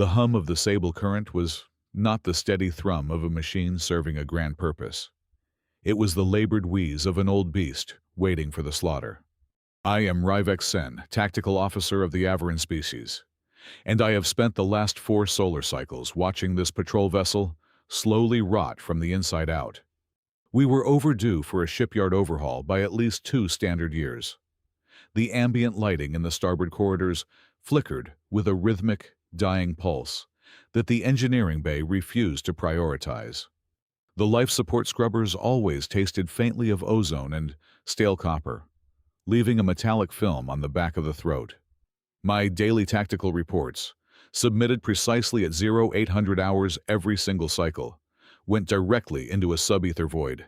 The hum of the Sable Current was not the steady thrum of a machine serving a grand purpose. It was the labored wheeze of an old beast waiting for the slaughter. I am Rhyvek Sen, tactical officer of the Avarin species, and I have spent the last 4 solar cycles watching this patrol vessel slowly rot from the inside out. We were overdue for a shipyard overhaul by at least 2 standard years. The ambient lighting in the starboard corridors flickered with a rhythmic, dying pulse that the engineering bay refused to prioritize. The life support scrubbers always tasted faintly of ozone and stale copper, leaving a metallic film on the back of the throat. My daily tactical reports, submitted precisely at 0800 hours every single cycle, went directly into a sub-ether void.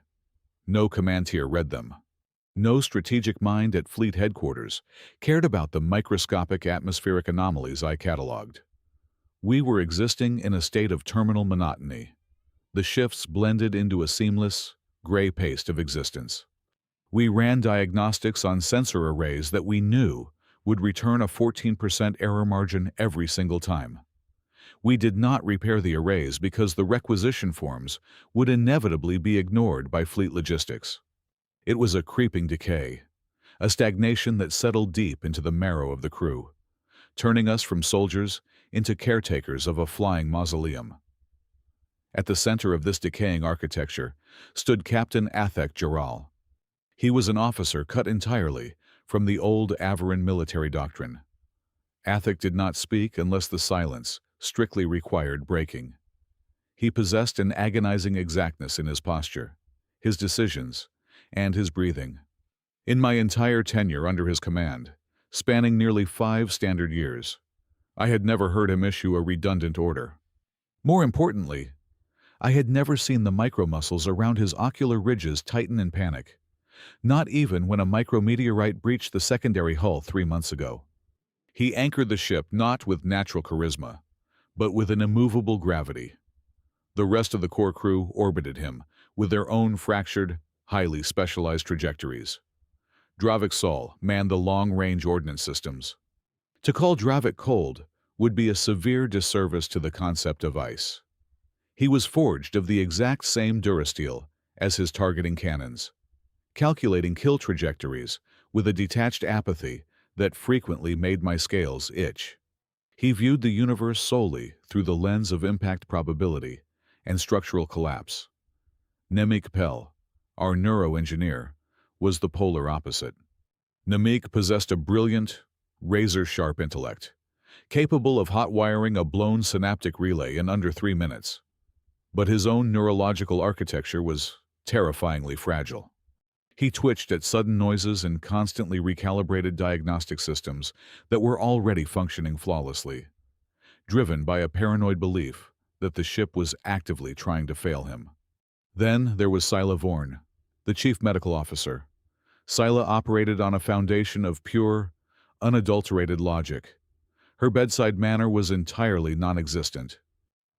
No command tier read them. No strategic mind at fleet headquarters cared about the microscopic atmospheric anomalies I catalogued. We were existing in a state of terminal monotony. The shifts blended into a seamless, gray paste of existence. We ran diagnostics on sensor arrays that we knew would return a 14% error margin every single time. We did not repair the arrays because the requisition forms would inevitably be ignored by fleet logistics. It was a creeping decay, a stagnation that settled deep into the marrow of the crew, turning us from soldiers into caretakers of a flying mausoleum. At the center of this decaying architecture stood Captain Athek Jaral. He was an officer cut entirely from the old Avarin military doctrine. Athek did not speak unless the silence strictly required breaking. He possessed an agonizing exactness in his posture, his decisions, and his breathing. In my entire tenure under his command, spanning nearly 5 standard years, I had never heard him issue a redundant order. More importantly, I had never seen the micromuscles around his ocular ridges tighten in panic, not even when a micrometeorite breached the secondary hull 3 months ago. He anchored the ship not with natural charisma, but with an immovable gravity. The rest of the core crew orbited him with their own fractured, highly specialized trajectories. Rhyvek Sen manned the long-range ordnance systems. To call Rhyvek cold would be a severe disservice to the concept of ice. He was forged of the exact same durasteel as his targeting cannons, calculating kill trajectories with a detached apathy that frequently made my scales itch. He viewed the universe solely through the lens of impact probability and structural collapse. Nemik Pell, our neuroengineer, was the polar opposite. Nemik possessed a brilliant, razor-sharp intellect, capable of hot-wiring a blown synaptic relay in under 3 minutes. But his own neurological architecture was terrifyingly fragile. He twitched at sudden noises and constantly recalibrated diagnostic systems that were already functioning flawlessly, driven by a paranoid belief that the ship was actively trying to fail him. Then there was Scylla Vorn, the chief medical officer. Scylla operated on a foundation of pure, unadulterated logic. Her bedside manner was entirely non-existent.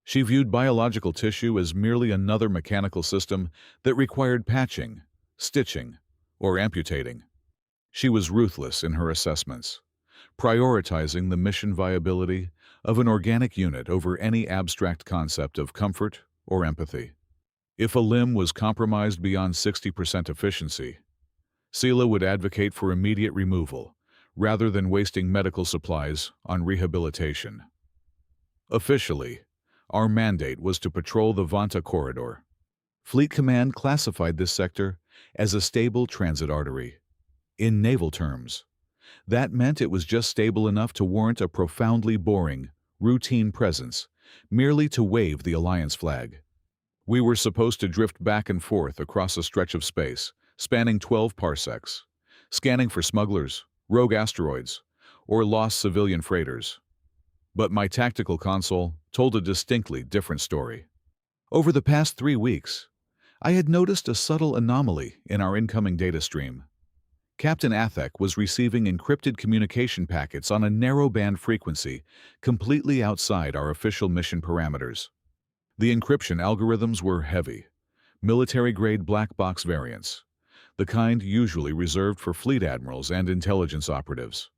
She viewed biological tissue as merely another mechanical system that required patching, stitching, or amputating. She was ruthless in her assessments, prioritizing the mission viability of an organic unit over any abstract concept of comfort or empathy. If a limb was compromised beyond 60% efficiency, Scylla would advocate for immediate removal rather than wasting medical supplies on rehabilitation. Officially, our mandate was to patrol the Vanta corridor. Fleet Command classified this sector as a stable transit artery. In naval terms, that meant it was just stable enough to warrant a profoundly boring, routine presence, merely to wave the Alliance flag. We were supposed to drift back and forth across a stretch of space, spanning 12 parsecs, scanning for smugglers, rogue asteroids, or lost civilian freighters. But my tactical console told a distinctly different story. Over the past 3 weeks, I had noticed a subtle anomaly in our incoming data stream. Captain Athek was receiving encrypted communication packets on a narrow-band frequency completely outside our official mission parameters. The encryption algorithms were heavy, military-grade black box variants, the kind usually reserved for fleet admirals and intelligence operatives.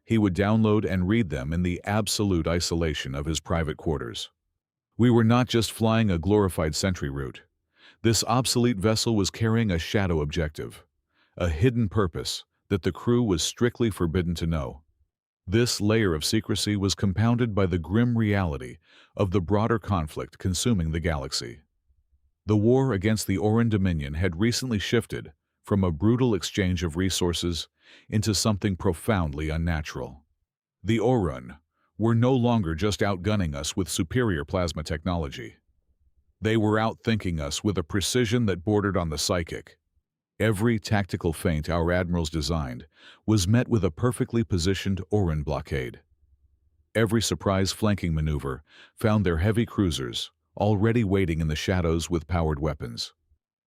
He would download and read them in the absolute isolation of his private quarters. We were not just flying a glorified sentry route. This obsolete vessel was carrying a shadow objective, a hidden purpose that the crew was strictly forbidden to know. This layer of secrecy was compounded by the grim reality of the broader conflict consuming the galaxy. The war against the Oran Dominion had recently shifted from a brutal exchange of resources into something profoundly unnatural. The Oran were no longer just outgunning us with superior plasma technology. They were outthinking us with a precision that bordered on the psychic. Every tactical feint our admirals designed was met with a perfectly positioned Oran blockade. Every surprise flanking maneuver found their heavy cruisers already waiting in the shadows with powered weapons.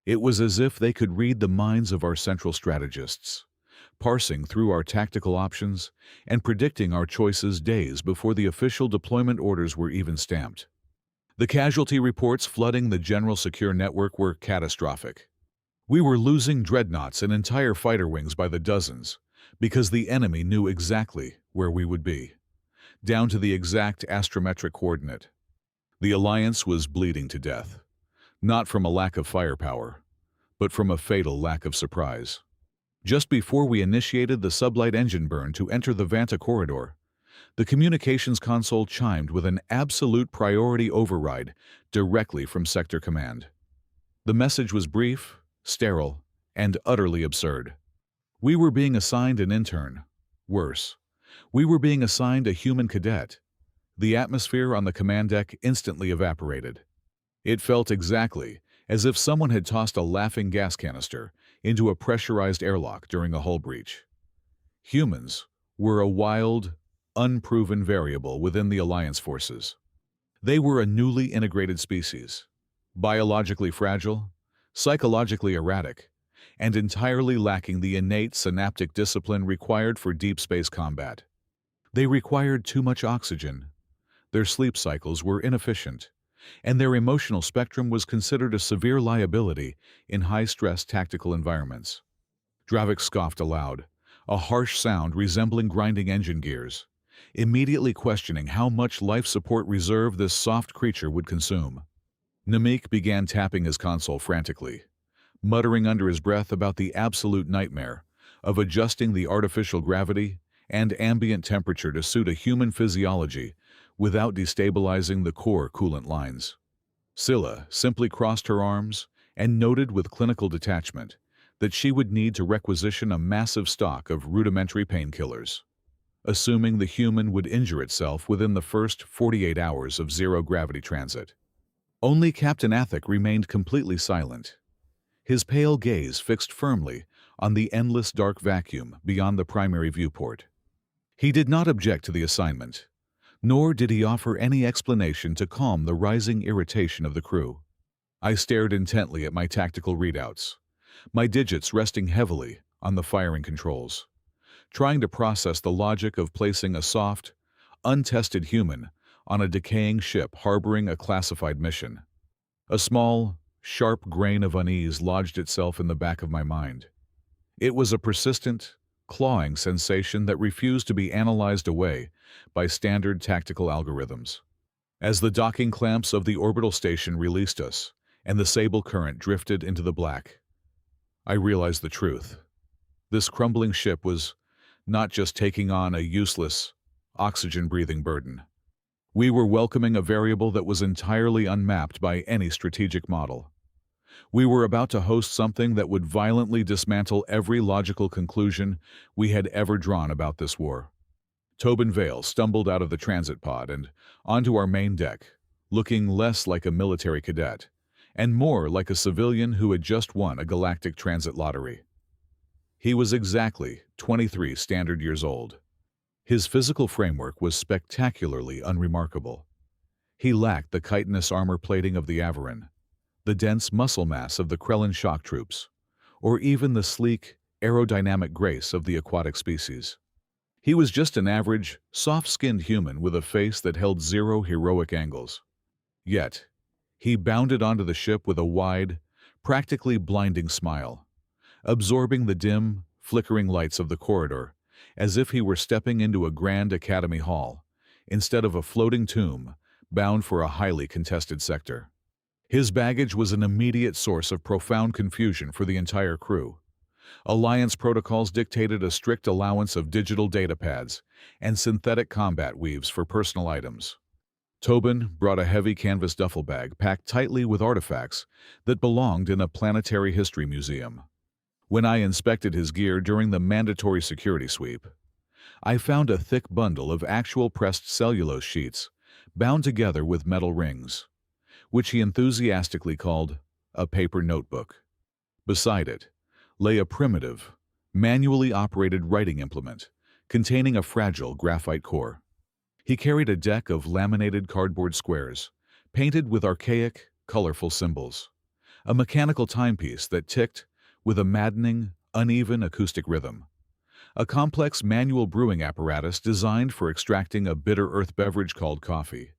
It was as if they could read the minds of our central strategists, parsing through our tactical options and predicting our choices days before the official deployment orders were even stamped. The casualty reports flooding the general secure network were catastrophic. We were losing dreadnoughts and entire fighter wings by the dozens because the enemy knew exactly where we would be, down to the exact astrometric coordinate. The Alliance was bleeding to death, not from a lack of firepower, but from a fatal lack of surprise. Just before we initiated the sublight engine burn to enter the Vanta corridor, the communications console chimed with an absolute priority override directly from Sector Command. The message was brief, sterile, and utterly absurd. We were being assigned an intern. Worse, we were being assigned a human cadet. The atmosphere on the command deck instantly evaporated. It felt exactly as if someone had tossed a laughing gas canister into a pressurized airlock during a hull breach. Humans were a wild, unproven variable within the Alliance forces. They were a newly integrated species, biologically fragile, psychologically erratic, and entirely lacking the innate synaptic discipline required for deep space combat. They required too much oxygen, their sleep cycles were inefficient, and their emotional spectrum was considered a severe liability in high-stress tactical environments. Rhyvek scoffed aloud, a harsh sound resembling grinding engine gears, immediately questioning how much life support reserve this soft creature would consume. Namik began tapping his console frantically, muttering under his breath about the absolute nightmare of adjusting the artificial gravity and ambient temperature to suit a human physiology without destabilizing the core coolant lines. Scylla simply crossed her arms and noted with clinical detachment that she would need to requisition a massive stock of rudimentary painkillers, assuming the human would injure itself within the first 48 hours of zero-gravity transit. Only Captain Athik remained completely silent, his pale gaze fixed firmly on the endless dark vacuum beyond the primary viewport. He did not object to the assignment, nor did he offer any explanation to calm the rising irritation of the crew. I stared intently at my tactical readouts, my digits resting heavily on the firing controls, trying to process the logic of placing a soft, untested human on a decaying ship harboring a classified mission. A small, sharp grain of unease lodged itself in the back of my mind. It was a persistent, clawing sensation that refused to be analyzed away by standard tactical algorithms. As the docking clamps of the orbital station released us and the Sable Current drifted into the black, I realized the truth. This crumbling ship was not just taking on a useless, oxygen-breathing burden. We were welcoming a variable that was entirely unmapped by any strategic model. We were about to host something that would violently dismantle every logical conclusion we had ever drawn about this war. Tobin Vale stumbled out of the transit pod and onto our main deck, looking less like a military cadet and more like a civilian who had just won a galactic transit lottery. He was exactly 23 standard years old. His physical framework was spectacularly unremarkable. He lacked the chitinous armor plating of the Avarin, the dense muscle mass of the Krellin shock troops, or even the sleek, aerodynamic grace of the aquatic species. He was just an average, soft-skinned human with a face that held zero heroic angles. Yet, he bounded onto the ship with a wide, practically blinding smile, absorbing the dim, flickering lights of the corridor as if he were stepping into a grand academy hall, instead of a floating tomb bound for a highly contested sector. His baggage was an immediate source of profound confusion for the entire crew. Alliance protocols dictated a strict allowance of digital data pads and synthetic combat weaves for personal items. Tobin brought a heavy canvas duffel bag packed tightly with artifacts that belonged in a planetary history museum. When I inspected his gear during the mandatory security sweep, I found a thick bundle of actual pressed cellulose sheets bound together with metal rings, which he enthusiastically called a paper notebook. Beside it lay a primitive, manually operated writing implement containing a fragile graphite core. He carried a deck of laminated cardboard squares, painted with archaic, colorful symbols, a mechanical timepiece that ticked with a maddening, uneven acoustic rhythm, a complex manual brewing apparatus designed for extracting a bitter earth beverage called coffee,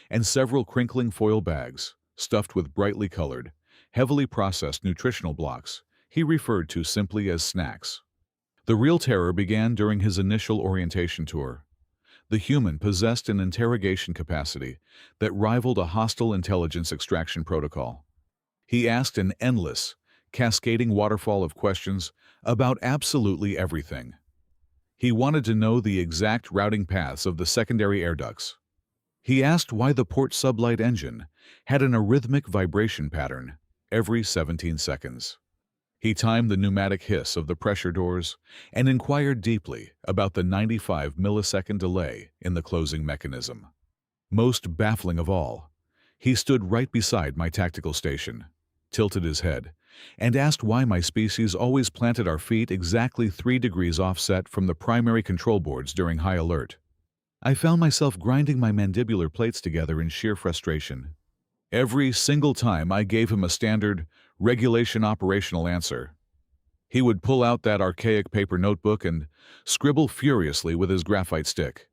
and several crinkling foil bags stuffed with brightly colored, heavily processed nutritional blocks he referred to simply as snacks. The real terror began during his initial orientation tour. The human possessed an interrogation capacity that rivaled a hostile intelligence extraction protocol. He asked an endless, cascading waterfall of questions about absolutely everything. He wanted to know the exact routing paths of the secondary air ducts. He asked why the port sublight engine had an arrhythmic vibration pattern every 17 seconds. He timed the pneumatic hiss of the pressure doors and inquired deeply about the 95-millisecond delay in the closing mechanism. Most baffling of all, he stood right beside my tactical station, tilted his head, and asked why my species always planted our feet exactly 3 degrees offset from the primary control boards during high alert. I found myself grinding my mandibular plates together in sheer frustration. Every single time I gave him a standard, regulation operational answer, he would pull out that archaic paper notebook and scribble furiously with his graphite stick.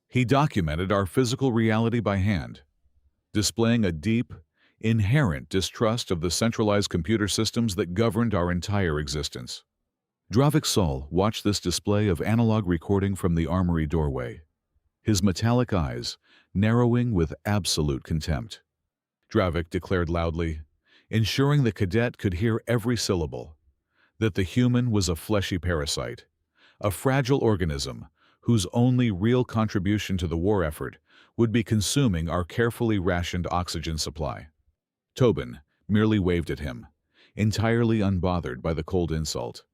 He documented our physical reality by hand, displaying a deep, inherent distrust of the centralized computer systems that governed our entire existence. Rhyvek Sen watched this display of analog recording from the armory doorway, his metallic eyes narrowing with absolute contempt. Rhyvek declared loudly, ensuring the cadet could hear every syllable, that the human was a fleshy parasite, a fragile organism whose only real contribution to the war effort would be consuming our carefully rationed oxygen supply. Tobin merely waved at him, entirely unbothered by the cold insult.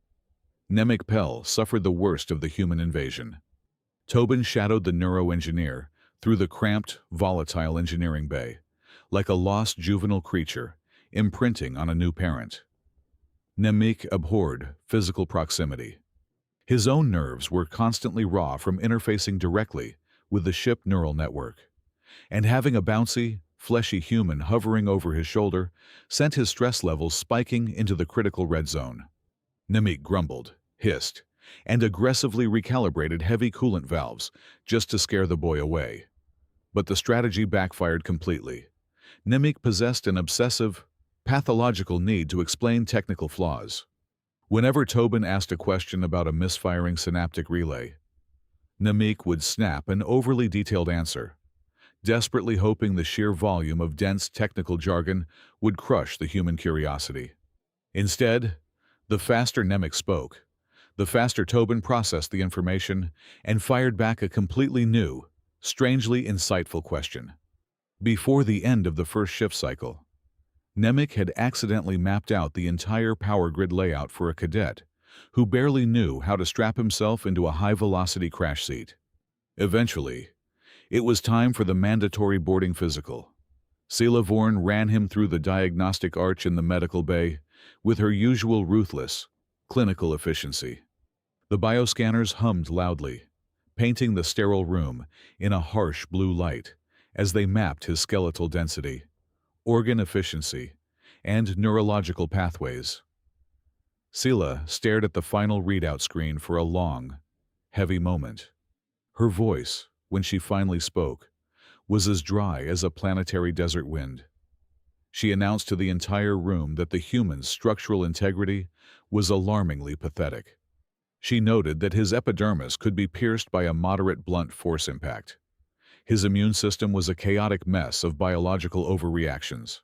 Nemik Pell suffered the worst of the human invasion. Tobin shadowed the neuroengineer through the cramped, volatile engineering bay, like a lost juvenile creature imprinting on a new parent. Nemik abhorred physical proximity. His own nerves were constantly raw from interfacing directly with the ship neural network, and having a bouncy, fleshy human hovering over his shoulder sent his stress levels spiking into the critical red zone. Nemik grumbled, hissed, and aggressively recalibrated heavy coolant valves just to scare the boy away. But the strategy backfired completely. Nemik possessed an obsessive, pathological need to explain technical flaws. Whenever Tobin asked a question about a misfiring synaptic relay, Nemik would snap an overly detailed answer, desperately hoping the sheer volume of dense technical jargon would crush the human curiosity. Instead, the faster Nemik spoke, the faster Tobin processed the information and fired back a completely new, strangely insightful question. Before the end of the first shift cycle, Nemik had accidentally mapped out the entire power grid layout for a cadet who barely knew how to strap himself into a high-velocity crash seat. Eventually, it was time for the mandatory boarding physical. Sela Vorn ran him through the diagnostic arch in the medical bay with her usual ruthless, clinical efficiency. The bioscanners hummed loudly, painting the sterile room in a harsh blue light as they mapped his skeletal density, organ efficiency, and neurological pathways. Sela stared at the final readout screen for a long, heavy moment. Her voice, when she finally spoke, was as dry as a planetary desert wind. She announced to the entire room that the human's structural integrity was alarmingly pathetic. She noted that his epidermis could be pierced by a moderate blunt force impact. His immune system was a chaotic mess of biological overreactions,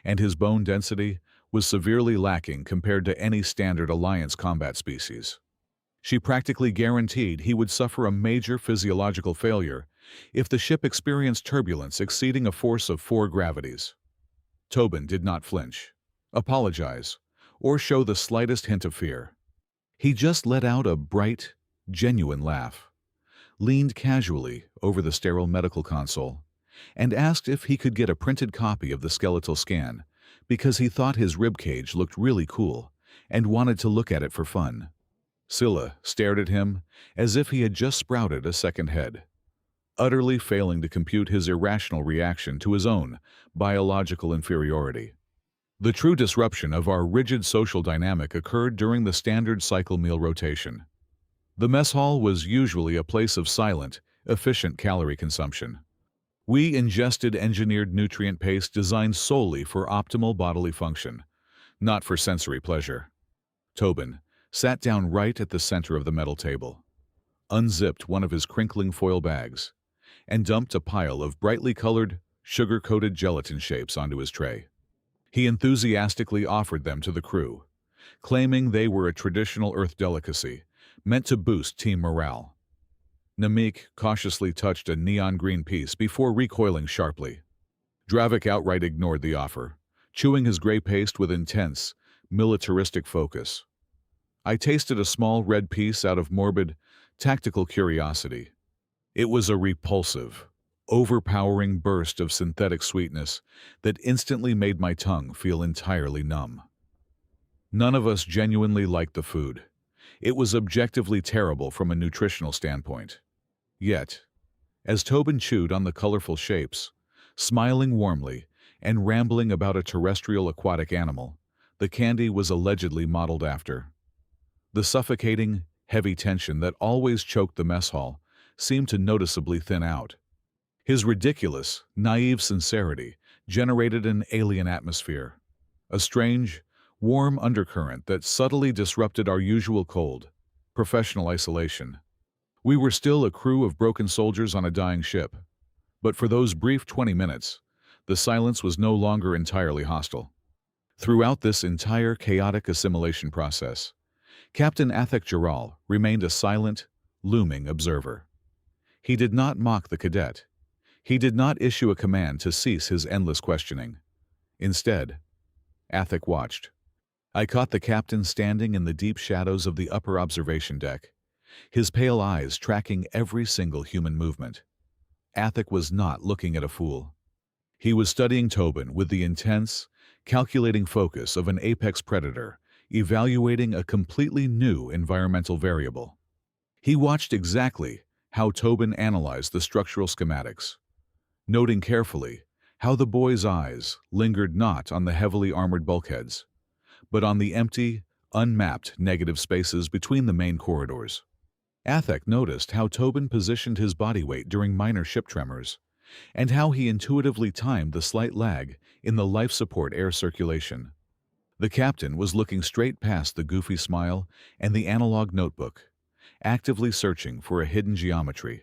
and his bone density was severely lacking compared to any standard Alliance combat species. She practically guaranteed he would suffer a major physiological failure if the ship experienced turbulence exceeding a force of 4 gravities. Tobin did not flinch, apologize, or show the slightest hint of fear. He just let out a bright, genuine laugh, leaned casually over the sterile medical console, and asked if he could get a printed copy of the skeletal scan because he thought his ribcage looked really cool and wanted to look at it for fun. Scylla stared at him as if he had just sprouted a second head, utterly failing to compute his irrational reaction to his own biological inferiority. The true disruption of our rigid social dynamic occurred during the standard cycle meal rotation. The mess hall was usually a place of silent, efficient calorie consumption. We ingested engineered nutrient paste designed solely for optimal bodily function, not for sensory pleasure. Tobin sat down right at the center of the metal table, unzipped one of his crinkling foil bags, and dumped a pile of brightly colored, sugar-coated gelatin shapes onto his tray. He enthusiastically offered them to the crew, claiming they were a traditional Earth delicacy meant to boost team morale. Namik cautiously touched a neon green piece before recoiling sharply. Rhyvek outright ignored the offer, chewing his gray paste with intense, militaristic focus. I tasted a small red piece out of morbid, tactical curiosity. It was a repulsive, overpowering burst of synthetic sweetness that instantly made my tongue feel entirely numb. None of us genuinely liked the food. It was objectively terrible from a nutritional standpoint. Yet, as Tobin chewed on the colorful shapes, smiling warmly and rambling about a terrestrial aquatic animal the candy was allegedly modeled after, the suffocating, heavy tension that always choked the mess hall seemed to noticeably thin out. His ridiculous, naive sincerity generated an alien atmosphere, a strange, warm undercurrent that subtly disrupted our usual cold, professional isolation. We were still a crew of broken soldiers on a dying ship, but for those brief 20 minutes, the silence was no longer entirely hostile. Throughout this entire chaotic assimilation process, Captain Athek Jaral remained a silent, looming observer. He did not mock the cadet. He did not issue a command to cease his endless questioning. Instead, Athek watched. I caught the captain standing in the deep shadows of the upper observation deck, his pale eyes tracking every single human movement. Athek was not looking at a fool. He was studying Tobin with the intense, calculating focus of an apex predator, evaluating a completely new environmental variable. He watched exactly how Tobin analyzed the structural schematics, noting carefully how the boy's eyes lingered not on the heavily armored bulkheads, but on the empty, unmapped negative spaces between the main corridors. Athek noticed how Tobin positioned his body weight during minor ship tremors, and how he intuitively timed the slight lag in the life support air circulation. The captain was looking straight past the goofy smile and the analog notebook, actively searching for a hidden geometry,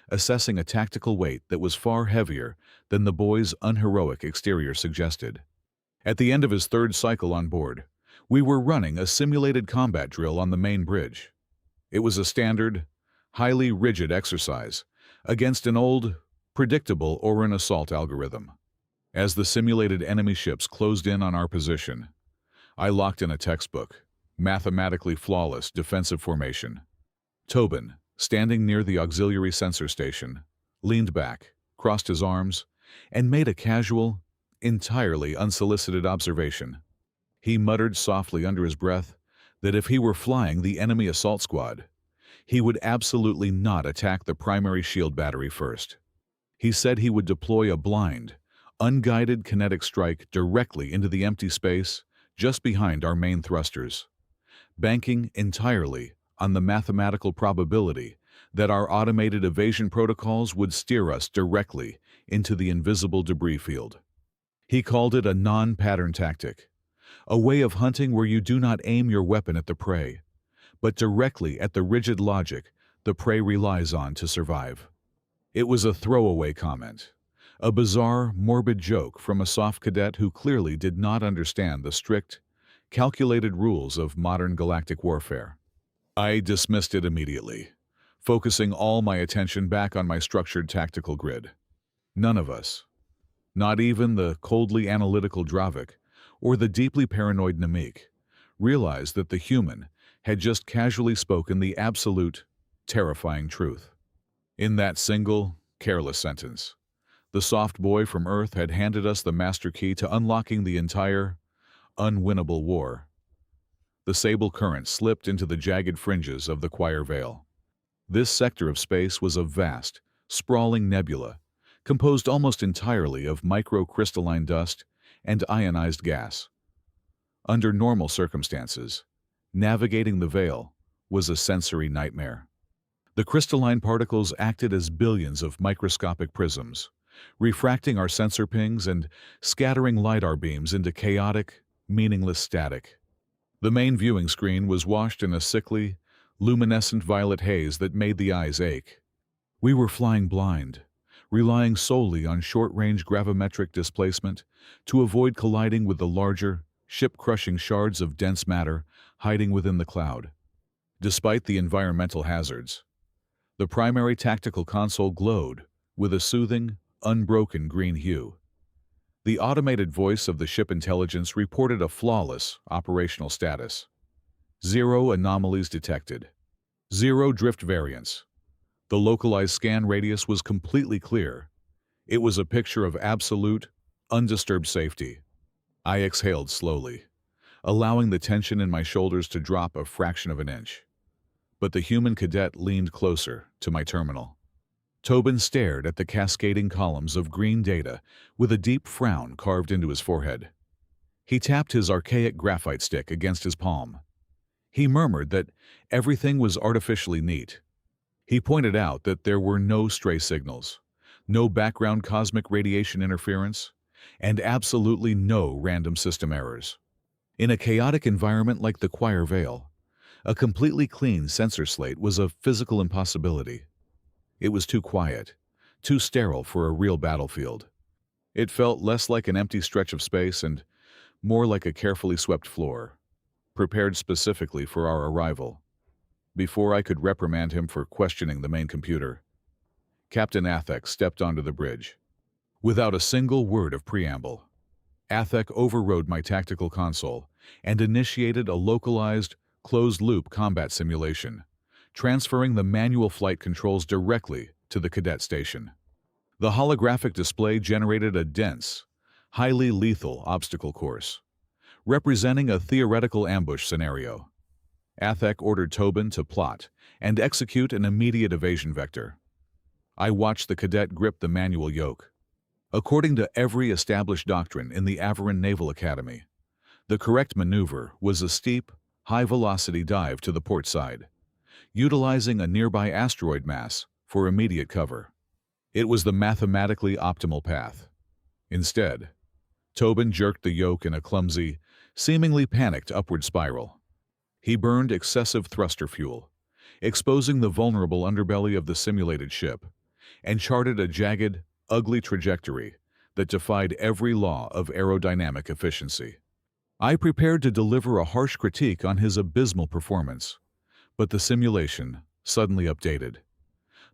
assessing a tactical weight that was far heavier than the boy's unheroic exterior suggested. At the end of his third cycle on board, we were running a simulated combat drill on the main bridge. It was a standard, highly rigid exercise against an old, predictable Oran assault algorithm. As the simulated enemy ships closed in on our position, I locked in a textbook, mathematically flawless defensive formation. Tobin, standing near the auxiliary sensor station, leaned back, crossed his arms, and made a casual, entirely unsolicited observation. He muttered softly under his breath that if he were flying the enemy assault squad, he would absolutely not attack the primary shield battery first. He said he would deploy a blind, unguided kinetic strike directly into the empty space just behind our main thrusters, banking entirely on the mathematical probability that our automated evasion protocols would steer us directly into the invisible debris field. He called it a non-pattern tactic, a way of hunting where you do not aim your weapon at the prey, but directly at the rigid logic the prey relies on to survive. It was a throwaway comment, a bizarre, morbid joke from a soft cadet who clearly did not understand the strict, calculated rules of modern galactic warfare. I dismissed it immediately, focusing all my attention back on my structured tactical grid. None of us, not even the coldly analytical Rhyvek or the deeply paranoid Namik, realized that the human had just casually spoken the absolute, terrifying truth. In that single, careless sentence, the soft boy from Earth had handed us the master key to unlocking the entire, unwinnable war. The Sable Current slipped into the jagged fringes of the choir veil. This sector of space was a vast, sprawling nebula, composed almost entirely of microcrystalline dust and ionized gas. Under normal circumstances, navigating the veil was a sensory nightmare. The crystalline particles acted as billions of microscopic prisms, refracting our sensor pings and scattering LiDAR beams into chaotic, meaningless static. The main viewing screen was washed in a sickly, luminescent violet haze that made the eyes ache. We were flying blind, relying solely on short-range gravimetric displacement to avoid colliding with the larger, ship-crushing shards of dense matter hiding within the cloud. Despite the environmental hazards, the primary tactical console glowed with a soothing, unbroken green hue. The automated voice of the ship intelligence reported a flawless operational status. 0 anomalies detected. 0 drift variance. The localized scan radius was completely clear. It was a picture of absolute, undisturbed safety. I exhaled slowly, allowing the tension in my shoulders to drop a fraction of an inch. But the human cadet leaned closer to my terminal. Tobin stared at the cascading columns of green data with a deep frown carved into his forehead. He tapped his archaic graphite stick against his palm. He murmured that everything was artificially neat. He pointed out that there were no stray signals, no background cosmic radiation interference, and absolutely no random system errors. In a chaotic environment like the choir veil, a completely clean sensor slate was a physical impossibility. It was too quiet, too sterile for a real battlefield. It felt less like an empty stretch of space and more like a carefully swept floor, prepared specifically for our arrival. Before I could reprimand him for questioning the main computer, Captain Athek stepped onto the bridge. Without a single word of preamble, Athek overrode my tactical console and initiated a localized, closed-loop combat simulation, transferring the manual flight controls directly to the cadet station. The holographic display generated a dense, highly lethal obstacle course, representing a theoretical ambush scenario. Athek ordered Tobin to plot and execute an immediate evasion vector. I watched the cadet grip the manual yoke. According to every established doctrine in the Avarin Naval Academy, the correct maneuver was a steep, high-velocity dive to the port side, utilizing a nearby asteroid mass for immediate cover. It was the mathematically optimal path. Instead, Tobin jerked the yoke in a clumsy, seemingly panicked upward spiral. He burned excessive thruster fuel, exposing the vulnerable underbelly of the simulated ship, and charted a jagged, ugly trajectory that defied every law of aerodynamic efficiency. I prepared to deliver a harsh critique on his abysmal performance, but the simulation suddenly updated.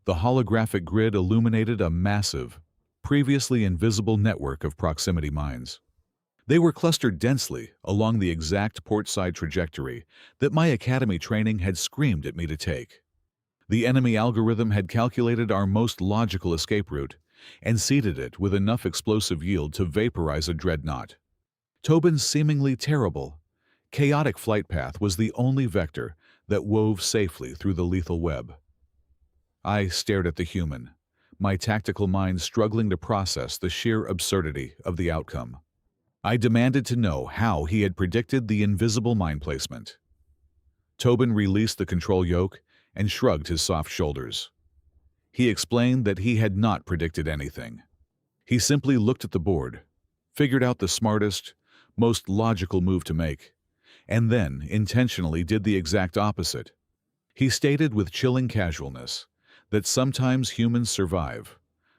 The holographic grid illuminated a massive, previously invisible network of proximity mines. They were clustered densely along the exact port-side trajectory that my academy training had screamed at me to take. The enemy algorithm had calculated our most logical escape route and seeded it with enough explosive yield to vaporize a dreadnought. Tobin's seemingly terrible, chaotic flight path was the only vector that wove safely through the lethal web. I stared at the human, my tactical mind struggling to process the sheer absurdity of the outcome. I demanded to know how he had predicted the invisible mine placement. Tobin released the control yoke and shrugged his soft shoulders. He explained that he had not predicted anything. He simply looked at the board, figured out the smartest, most logical move to make, and then intentionally did the exact opposite. He stated with chilling casualness that sometimes humans survive,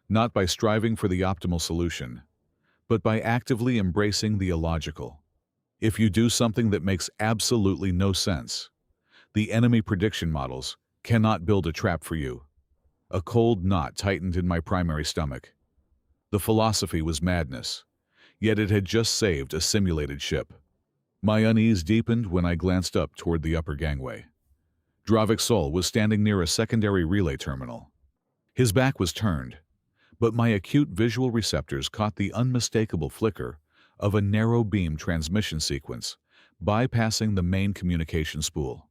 not by striving for the optimal solution, but by actively embracing the illogical. If you do something that makes absolutely no sense, the enemy prediction models cannot build a trap for you. A cold knot tightened in my primary stomach. The philosophy was madness, yet it had just saved a simulated ship. My unease deepened when I glanced up toward the upper gangway. Rhyvek Sen was standing near a secondary relay terminal. His back was turned, but my acute visual receptors caught the unmistakable flicker of a narrow beam transmission sequence bypassing the main communication spool.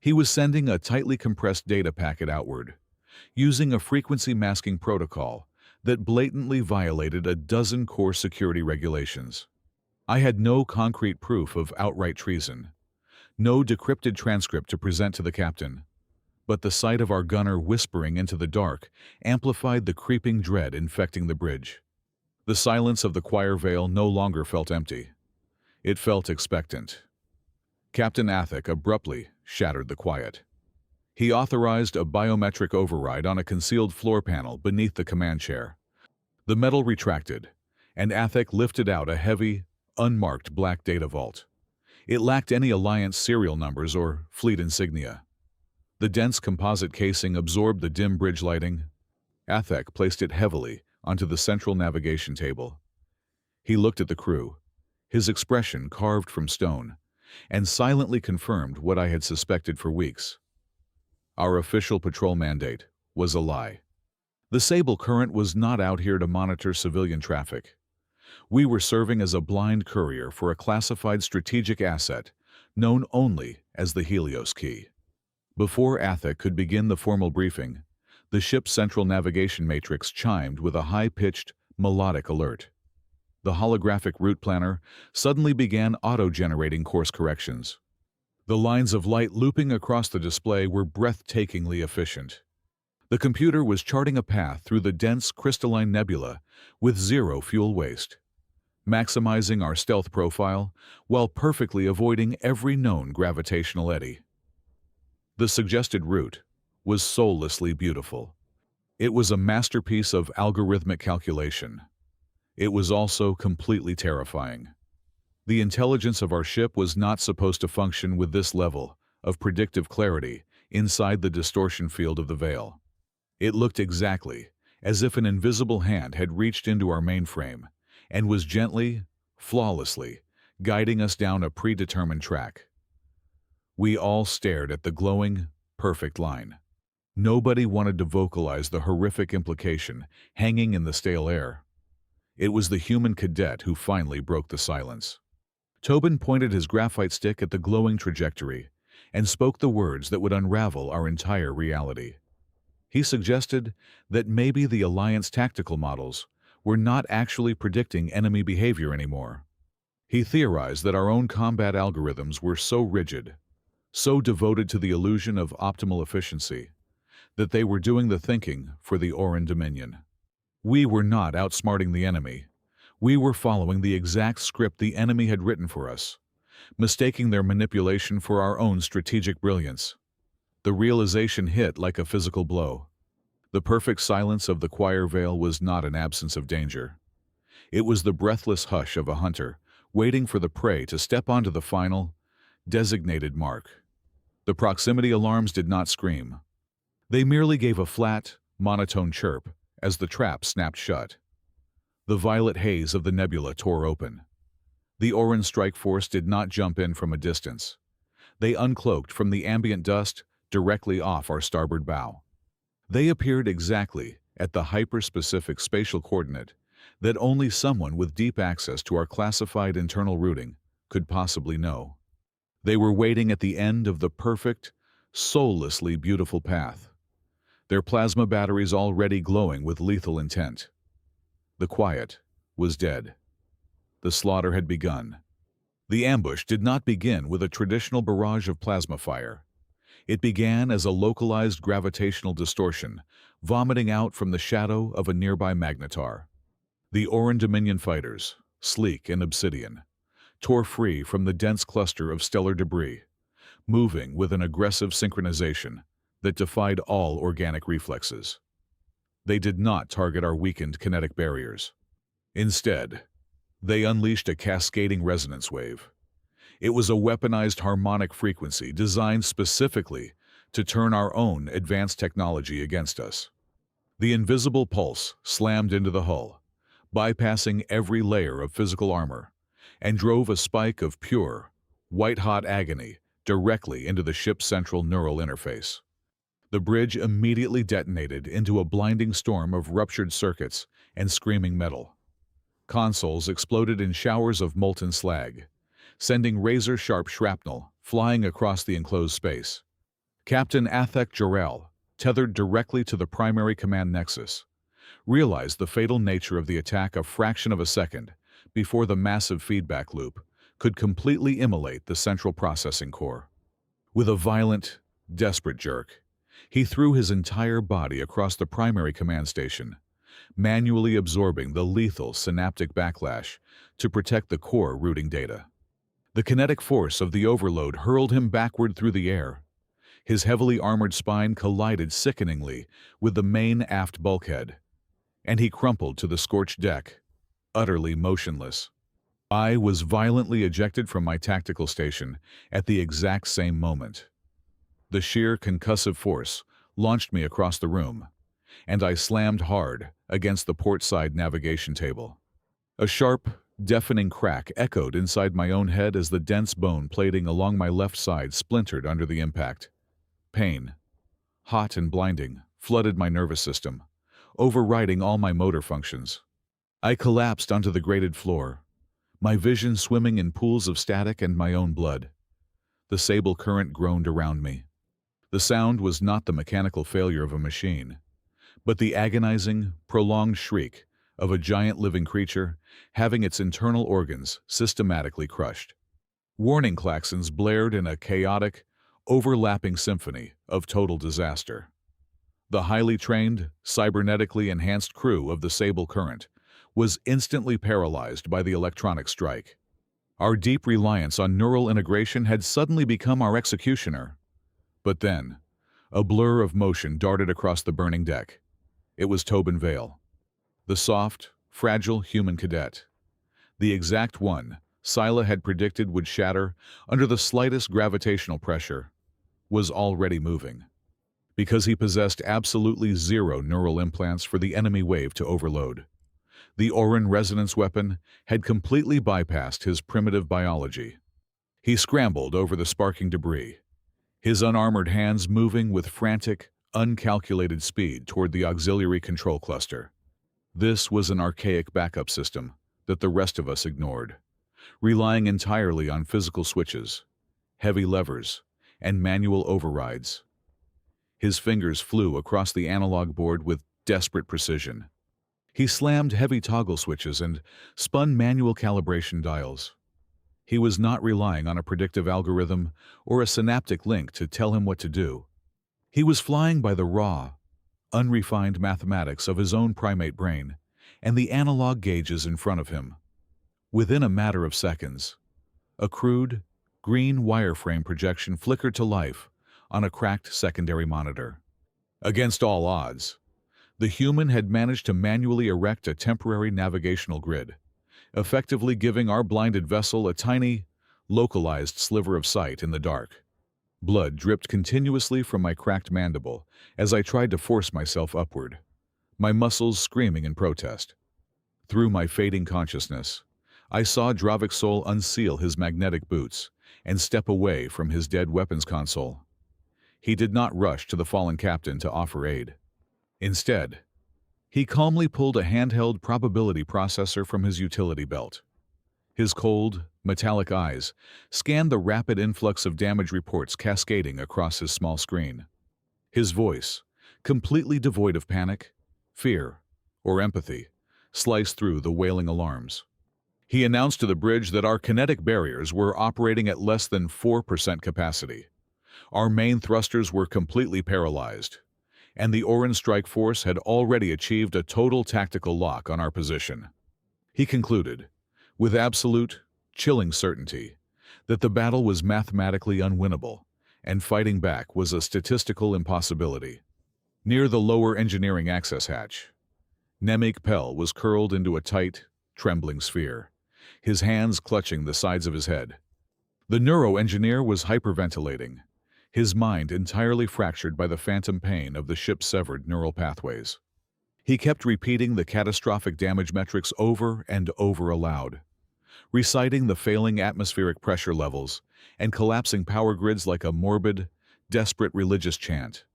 He was sending a tightly compressed data packet outward, using a frequency masking protocol that blatantly violated a dozen core security regulations. I had no concrete proof of outright treason, no decrypted transcript to present to the captain, but the sight of our gunner whispering into the dark amplified the creeping dread infecting the bridge. The silence of the choir veil no longer felt empty. It felt expectant. Captain Athik abruptly shattered the quiet. He authorized a biometric override on a concealed floor panel beneath the command chair. The metal retracted, and Athik lifted out a heavy, unmarked black data vault. It lacked any Alliance serial numbers or fleet insignia. The dense composite casing absorbed the dim bridge lighting. Athik placed it heavily onto the central navigation table. He looked at the crew, his expression carved from stone, and silently confirmed what I had suspected for weeks. Our official patrol mandate was a lie. The Sable Current was not out here to monitor civilian traffic. We were serving as a blind courier for a classified strategic asset known only as the Helios Key. Before Athik could begin the formal briefing, the ship's central navigation matrix chimed with a high-pitched, melodic alert. The holographic route planner suddenly began auto-generating course corrections. The lines of light looping across the display were breathtakingly efficient. The computer was charting a path through the dense crystalline nebula with zero fuel waste, maximizing our stealth profile while perfectly avoiding every known gravitational eddy. The suggested route was soullessly beautiful. It was a masterpiece of algorithmic calculation. It was also completely terrifying. The intelligence of our ship was not supposed to function with this level of predictive clarity inside the distortion field of the veil. It looked exactly as if an invisible hand had reached into our mainframe and was gently, flawlessly, guiding us down a predetermined track. We all stared at the glowing, perfect line. Nobody wanted to vocalize the horrific implication hanging in the stale air. It was the human cadet who finally broke the silence. Tobin pointed his graphite stick at the glowing trajectory and spoke the words that would unravel our entire reality. He suggested that maybe the Alliance tactical models were not actually predicting enemy behavior anymore. He theorized that our own combat algorithms were so rigid, so devoted to the illusion of optimal efficiency, that they were doing the thinking for the Oran Dominion. We were not outsmarting the enemy. We were following the exact script the enemy had written for us, mistaking their manipulation for our own strategic brilliance. The realization hit like a physical blow. The perfect silence of the choir veil was not an absence of danger. It was the breathless hush of a hunter waiting for the prey to step onto the final, designated mark. The proximity alarms did not scream. They merely gave a flat, monotone chirp as the trap snapped shut. The violet haze of the nebula tore open. The Oran strike force did not jump in from a distance. They uncloaked from the ambient dust directly off our starboard bow. They appeared exactly at the hyper-specific spatial coordinate that only someone with deep access to our classified internal routing could possibly know. They were waiting at the end of the perfect, soullessly beautiful path, their plasma batteries already glowing with lethal intent. The quiet was dead. The slaughter had begun. The ambush did not begin with a traditional barrage of plasma fire. It began as a localized gravitational distortion, vomiting out from the shadow of a nearby magnetar. The Oran Dominion fighters, sleek and obsidian, tore free from the dense cluster of stellar debris, moving with an aggressive synchronization that defied all organic reflexes. They did not target our weakened kinetic barriers. Instead, they unleashed a cascading resonance wave. It was a weaponized harmonic frequency designed specifically to turn our own advanced technology against us. The invisible pulse slammed into the hull, bypassing every layer of physical armor, and drove a spike of pure, white-hot agony directly into the ship's central neural interface. The bridge immediately detonated into a blinding storm of ruptured circuits and screaming metal. Consoles exploded in showers of molten slag, sending razor-sharp shrapnel flying across the enclosed space. Captain Athek Jarrell, tethered directly to the primary command nexus, realized the fatal nature of the attack a fraction of a second before the massive feedback loop could completely immolate the central processing core. With a violent, desperate jerk, he threw his entire body across the primary command station, manually absorbing the lethal synaptic backlash to protect the core routing data. The kinetic force of the overload hurled him backward through the air. His heavily armored spine collided sickeningly with the main aft bulkhead, and he crumpled to the scorched deck, utterly motionless. I was violently ejected from my tactical station at the exact same moment. The sheer concussive force launched me across the room, and I slammed hard against the port-side navigation table. A sharp, deafening crack echoed inside my own head as the dense bone plating along my left side splintered under the impact. Pain, hot and blinding, flooded my nervous system, overriding all my motor functions. I collapsed onto the grated floor, my vision swimming in pools of static and my own blood. The Sable Current groaned around me. The sound was not the mechanical failure of a machine, but the agonizing, prolonged shriek of a giant living creature having its internal organs systematically crushed. Warning klaxons blared in a chaotic, overlapping symphony of total disaster. The highly trained, cybernetically enhanced crew of the Sable Current was instantly paralyzed by the electronic strike. Our deep reliance on neural integration had suddenly become our executioner. But then, a blur of motion darted across the burning deck. It was Tobin Vale, the soft, fragile human cadet. The exact one Scylla had predicted would shatter under the slightest gravitational pressure, was already moving. Because he possessed absolutely zero neural implants for the enemy wave to overload. The Orin resonance weapon had completely bypassed his primitive biology. He scrambled over the sparking debris, his unarmored hands moving with frantic, uncalculated speed toward the auxiliary control cluster. This was an archaic backup system that the rest of us ignored, relying entirely on physical switches, heavy levers, and manual overrides. His fingers flew across the analog board with desperate precision. He slammed heavy toggle switches and spun manual calibration dials. He was not relying on a predictive algorithm or a synaptic link to tell him what to do. He was flying by the raw, unrefined mathematics of his own primate brain and the analog gauges in front of him. Within a matter of seconds, a crude, green wireframe projection flickered to life on a cracked secondary monitor. Against all odds, the human had managed to manually erect a temporary navigational grid, effectively giving our blinded vessel a tiny, localized sliver of sight in the dark. Blood dripped continuously from my cracked mandible as I tried to force myself upward, my muscles screaming in protest. Through my fading consciousness, I saw Rhyvek Sen unseal his magnetic boots and step away from his dead weapons console. He did not rush to the fallen captain to offer aid. Instead, he calmly pulled a handheld probability processor from his utility belt. His cold, metallic eyes scanned the rapid influx of damage reports cascading across his small screen. His voice, completely devoid of panic, fear, or empathy, sliced through the wailing alarms. He announced to the bridge that our kinetic barriers were operating at less than 4% capacity. Our main thrusters were completely paralyzed, and the Orin strike force had already achieved a total tactical lock on our position. He concluded, with absolute, chilling certainty that the battle was mathematically unwinnable, and fighting back was a statistical impossibility. Near the lower engineering access hatch, Nemik Pell was curled into a tight, trembling sphere, his hands clutching the sides of his head. The neuro-engineer was hyperventilating, his mind entirely fractured by the phantom pain of the ship's severed neural pathways. He kept repeating the catastrophic damage metrics over and over aloud, reciting the failing atmospheric pressure levels and collapsing power grids like a morbid, desperate religious chant.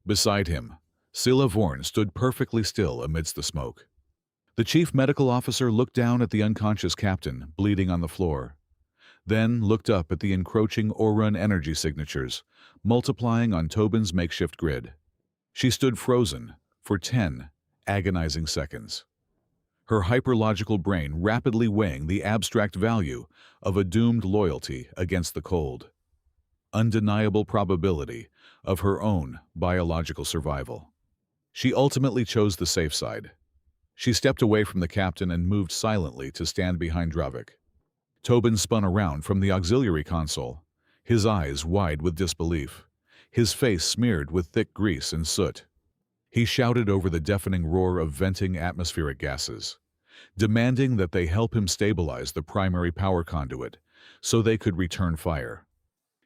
Beside him, Scylla Vorn stood perfectly still amidst the smoke. The chief medical officer looked down at the unconscious captain, bleeding on the floor, then looked up at the encroaching Orun energy signatures, multiplying on Tobin's makeshift grid. She stood frozen for 10 agonizing seconds, her hyperlogical brain rapidly weighing the abstract value of a doomed loyalty against the cold, undeniable probability of her own biological survival. She ultimately chose the safe side. She stepped away from the captain and moved silently to stand behind Rhyvek. Tobin spun around from the auxiliary console, his eyes wide with disbelief, his face smeared with thick grease and soot. He shouted over the deafening roar of venting atmospheric gases, demanding that they help him stabilize the primary power conduit so they could return fire.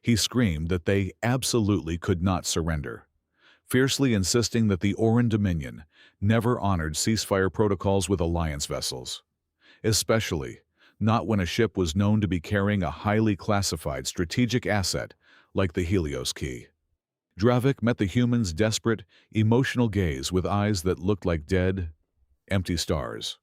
He screamed that they absolutely could not surrender, fiercely insisting that the Orun Dominion never honored ceasefire protocols with Alliance vessels, especially not when a ship was known to be carrying a highly classified strategic asset like the Helios Key. Rhyvek met the human's desperate, emotional gaze with eyes that looked like dead, empty stars.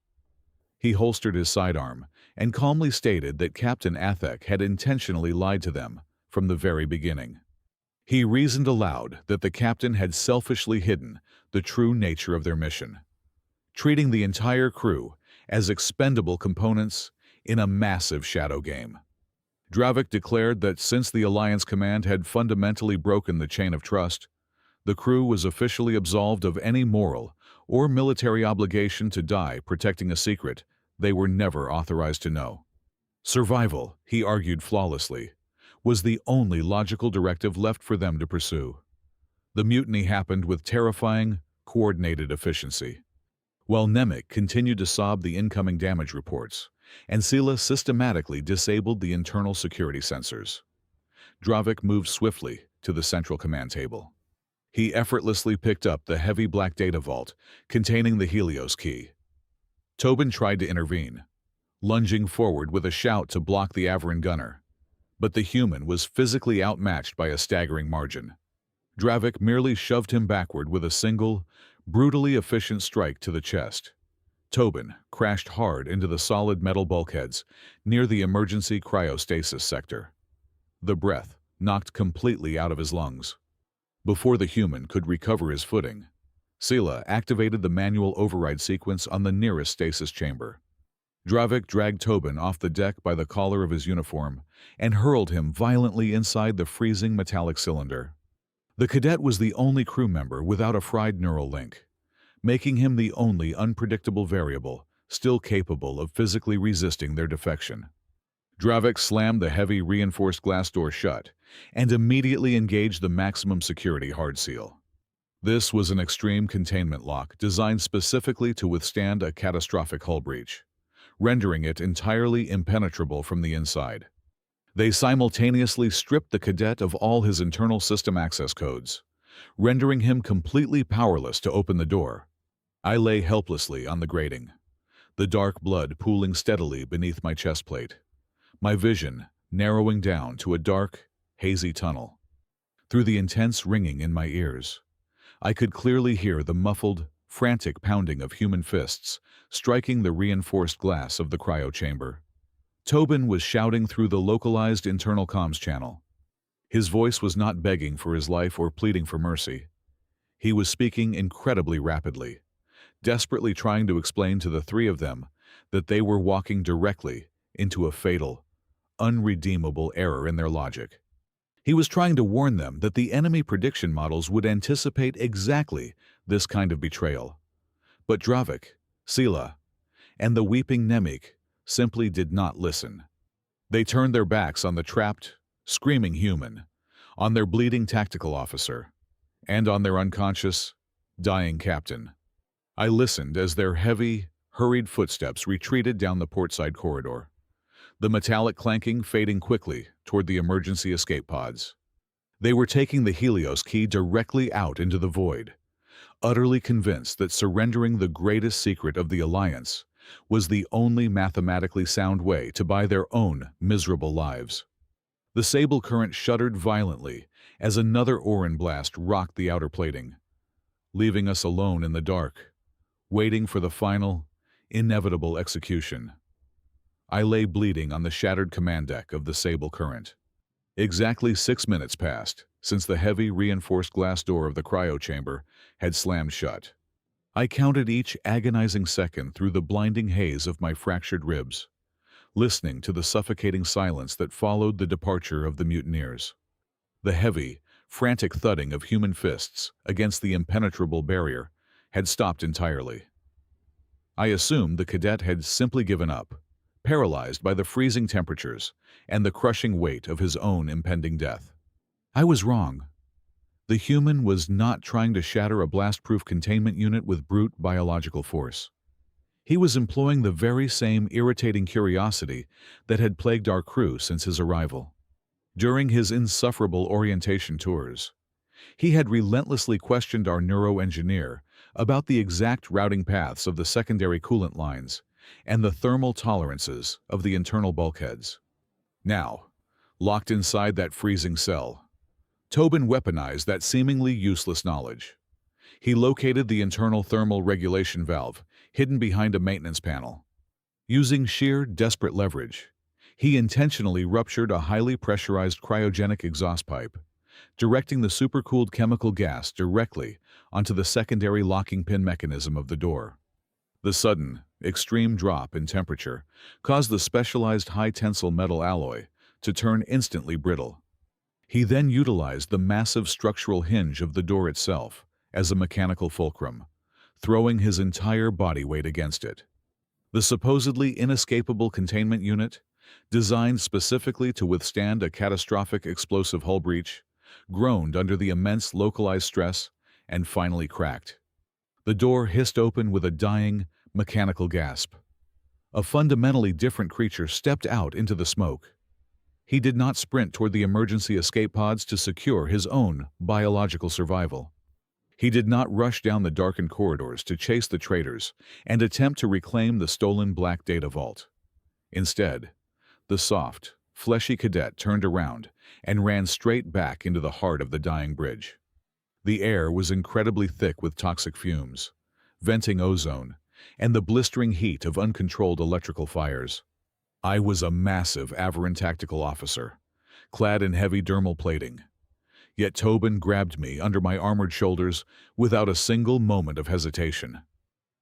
He holstered his sidearm and calmly stated that Captain Athek had intentionally lied to them from the very beginning. He reasoned aloud that the captain had selfishly hidden the true nature of their mission, treating the entire crew as expendable components in a massive shadow game. Rhyvek declared that since the Alliance command had fundamentally broken the chain of trust, the crew was officially absolved of any moral or military obligation to die protecting a secret they were never authorized to know. Survival, he argued flawlessly, was the only logical directive left for them to pursue. The mutiny happened with terrifying, coordinated efficiency. While Nemik continued to sob the incoming damage reports, and Scylla systematically disabled the internal security sensors, Rhyvek moved swiftly to the central command table. He effortlessly picked up the heavy black data vault containing the Helios Key. Tobin tried to intervene, lunging forward with a shout to block the Avarin gunner, but the human was physically outmatched by a staggering margin. Rhyvek merely shoved him backward with a single, brutally efficient strike to the chest. Tobin crashed hard into the solid metal bulkheads near the emergency cryostasis sector, the breath knocked completely out of his lungs. Before the human could recover his footing, Scylla activated the manual override sequence on the nearest stasis chamber. Rhyvek dragged Tobin off the deck by the collar of his uniform and hurled him violently inside the freezing metallic cylinder. The cadet was the only crew member without a fried neural link, making him the only unpredictable variable still capable of physically resisting their defection. Rhyvek slammed the heavy reinforced glass door shut and immediately engaged the maximum security hard seal. This was an extreme containment lock designed specifically to withstand a catastrophic hull breach, rendering it entirely impenetrable from the inside. They simultaneously stripped the cadet of all his internal system access codes, rendering him completely powerless to open the door. I lay helplessly on the grating, the dark blood pooling steadily beneath my chest plate, my vision narrowing down to a dark, hazy tunnel. Through the intense ringing in my ears, I could clearly hear the muffled, frantic pounding of human fists striking the reinforced glass of the cryo chamber. Tobin was shouting through the localized internal comms channel. His voice was not begging for his life or pleading for mercy. He was speaking incredibly rapidly, desperately trying to explain to the three of them that they were walking directly into a fatal, unredeemable error in their logic. He was trying to warn them that the enemy prediction models would anticipate exactly this kind of betrayal. But Rhyvek, Scylla, and the weeping Nemik simply did not listen. They turned their backs on the trapped, screaming human, on their bleeding tactical officer, and on their unconscious, dying captain. I listened as their heavy, hurried footsteps retreated down the portside corridor, the metallic clanking fading quickly toward the emergency escape pods. They were taking the Helios key directly out into the void, utterly convinced that surrendering the greatest secret of the Alliance was the only mathematically sound way to buy their own miserable lives. The Sable Current shuddered violently as another Orin blast rocked the outer plating, leaving us alone in the dark, waiting for the final, inevitable execution. I lay bleeding on the shattered command deck of the Sable Current. Exactly 6 minutes passed since the heavy, reinforced glass door of the cryo chamber had slammed shut. I counted each agonizing second through the blinding haze of my fractured ribs, listening to the suffocating silence that followed the departure of the mutineers. The heavy, frantic thudding of human fists against the impenetrable barrier had stopped entirely. I assumed the cadet had simply given up, paralyzed by the freezing temperatures and the crushing weight of his own impending death. I was wrong. The human was not trying to shatter a blast-proof containment unit with brute biological force. He was employing the very same irritating curiosity that had plagued our crew since his arrival. During his insufferable orientation tours, he had relentlessly questioned our neuroengineer about the exact routing paths of the secondary coolant lines and the thermal tolerances of the internal bulkheads. Now, locked inside that freezing cell, Tobin weaponized that seemingly useless knowledge. He located the internal thermal regulation valve, hidden behind a maintenance panel. Using sheer, desperate leverage, he intentionally ruptured a highly pressurized cryogenic exhaust pipe, directing the supercooled chemical gas directly onto the secondary locking pin mechanism of the door. The sudden, extreme drop in temperature caused the specialized high-tensile metal alloy to turn instantly brittle. He then utilized the massive structural hinge of the door itself as a mechanical fulcrum, throwing his entire body weight against it. The supposedly inescapable containment unit, designed specifically to withstand a catastrophic explosive hull breach, groaned under the immense localized stress and finally cracked. The door hissed open with a dying, mechanical gasp. A fundamentally different creature stepped out into the smoke. He did not sprint toward the emergency escape pods to secure his own biological survival. He did not rush down the darkened corridors to chase the traitors and attempt to reclaim the stolen black data vault. Instead, the soft, fleshy cadet turned around and ran straight back into the heart of the dying bridge. The air was incredibly thick with toxic fumes, venting ozone, and the blistering heat of uncontrolled electrical fires. I was a massive Avarin tactical officer, clad in heavy dermal plating. Yet Tobin grabbed me under my armored shoulders without a single moment of hesitation.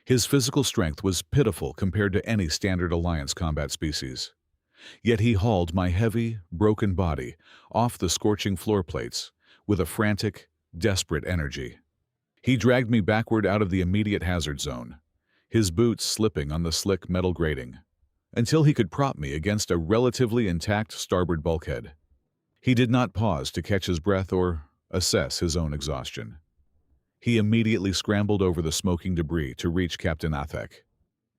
His physical strength was pitiful compared to any standard Alliance combat species. Yet he hauled my heavy, broken body off the scorching floor plates with a frantic, desperate energy. He dragged me backward out of the immediate hazard zone, his boots slipping on the slick metal grating, until he could prop me against a relatively intact starboard bulkhead. He did not pause to catch his breath or assess his own exhaustion. He immediately scrambled over the smoking debris to reach Captain Athek.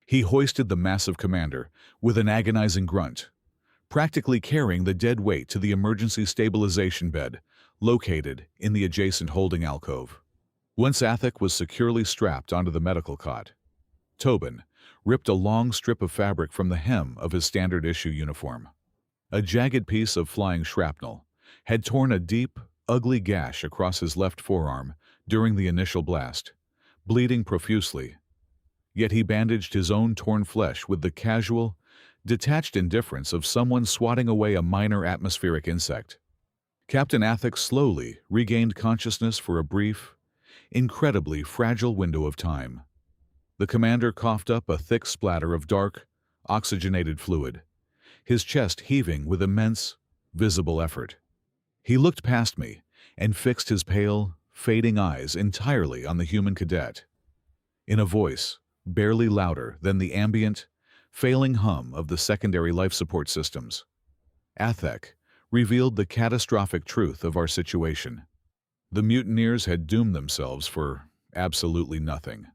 He hoisted the massive commander with an agonizing grunt, practically carrying the dead weight to the emergency stabilization bed located in the adjacent holding alcove. Once Athek was securely strapped onto the medical cot, Tobin ripped a long strip of fabric from the hem of his standard-issue uniform. A jagged piece of flying shrapnel had torn a deep, ugly gash across his left forearm during the initial blast, bleeding profusely. Yet he bandaged his own torn flesh with the casual, detached indifference of someone swatting away a minor atmospheric insect. Captain Athek slowly regained consciousness for a brief, incredibly fragile window of time. The commander coughed up a thick splatter of dark, oxygenated fluid, his chest heaving with immense, visible effort. He looked past me and fixed his pale, fading eyes entirely on the human cadet. In a voice barely louder than the ambient, failing hum of the secondary life support systems, Athek revealed the catastrophic truth of our situation. The mutineers had doomed themselves for absolutely nothing.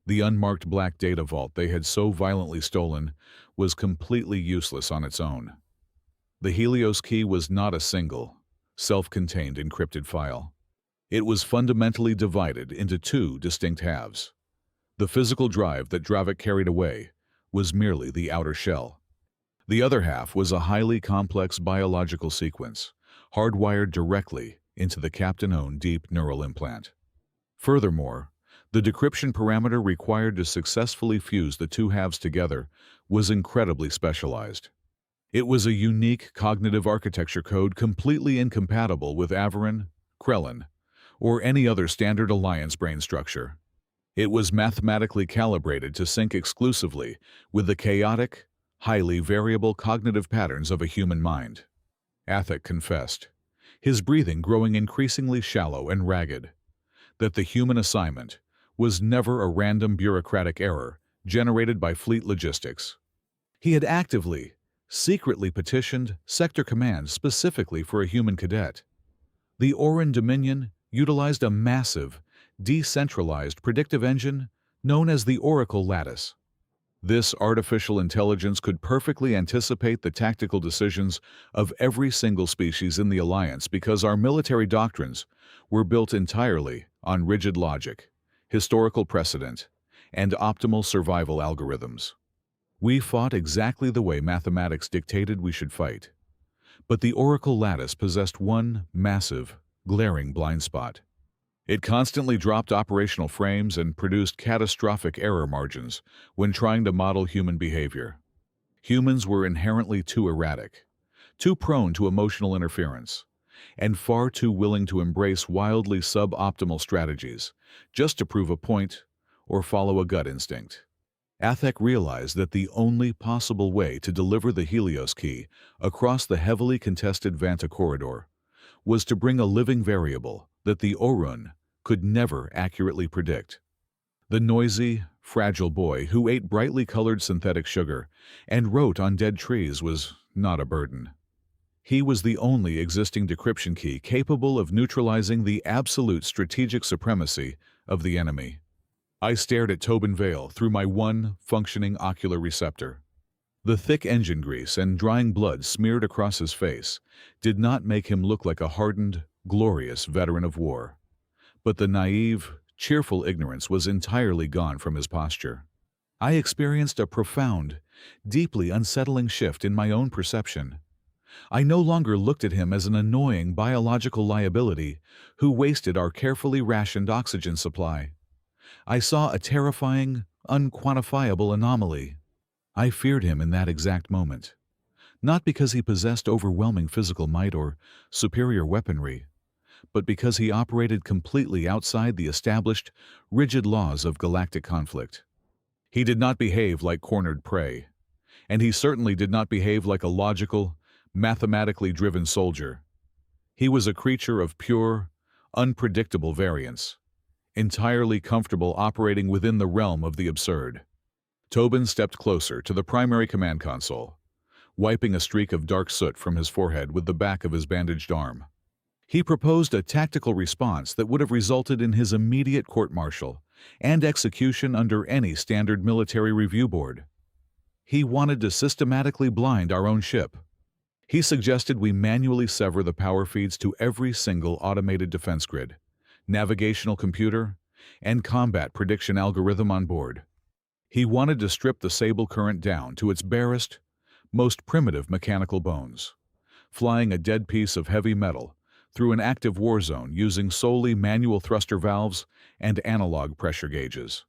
The unmarked black data vault they had so violently stolen was completely useless on its own. The Helios key was not a single, self-contained encrypted file. It was fundamentally divided into two distinct halves. The physical drive that Rhyvek carried away was merely the outer shell. The other half was a highly complex biological sequence, hardwired directly into the captain-owned deep neural implant. Furthermore, the decryption parameter required to successfully fuse the two halves together was incredibly specialized. It was a unique cognitive architecture code completely incompatible with Avarin, Krellin, or any other standard Alliance brain structure. It was mathematically calibrated to sync exclusively with the chaotic, highly variable cognitive patterns of a human mind. Athek confessed, his breathing growing increasingly shallow and ragged, that the human assignment was never a random bureaucratic error generated by fleet logistics. He had actively, secretly petitioned Sector Command specifically for a human cadet. The Oran Dominion utilized a massive, decentralized predictive engine known as the Oracle Lattice. This artificial intelligence could perfectly anticipate the tactical decisions of every single species in the Alliance because our military doctrines were built entirely on rigid logic, historical precedent, and optimal survival algorithms. We fought exactly the way mathematics dictated we should fight. But the Oracle Lattice possessed one massive, glaring blind spot. It constantly dropped operational frames and produced catastrophic error margins when trying to model human behavior. Humans were inherently too erratic, too prone to emotional interference, and far too willing to embrace wildly suboptimal strategies just to prove a point or follow a gut instinct. Athek realized that the only possible way to deliver the Helios key across the heavily contested Vanta corridor was to bring a living variable that the Orun could never accurately predict. The noisy, fragile boy who ate brightly colored synthetic sugar and wrote on dead trees was not a burden. He was the only existing decryption key capable of neutralizing the absolute strategic supremacy of the enemy. I stared at Tobin Vale through my one functioning ocular receptor. The thick engine grease and drying blood smeared across his face did not make him look like a hardened, glorious veteran of war. But the naive, cheerful ignorance was entirely gone from his posture. I experienced a profound, deeply unsettling shift in my own perception. I no longer looked at him as an annoying biological liability who wasted our carefully rationed oxygen supply. I saw a terrifying, unquantifiable anomaly. I feared him in that exact moment, not because he possessed overwhelming physical might or superior weaponry, but because he operated completely outside the established, rigid laws of galactic conflict. He did not behave like cornered prey, and he certainly did not behave like a logical, mathematically driven soldier. He was a creature of pure, unpredictable variance, entirely comfortable operating within the realm of the absurd. Tobin stepped closer to the primary command console, wiping a streak of dark soot from his forehead with the back of his bandaged arm. He proposed a tactical response that would have resulted in his immediate court-martial and execution under any standard military review board. He wanted to systematically blind our own ship. He suggested we manually sever the power feeds to every single automated defense grid, navigational computer, and combat prediction algorithm on board. He wanted to strip the Sable Current down to its barest, most primitive mechanical bones, flying a dead piece of heavy metal through an active war zone using solely manual thruster valves and analog pressure gauges.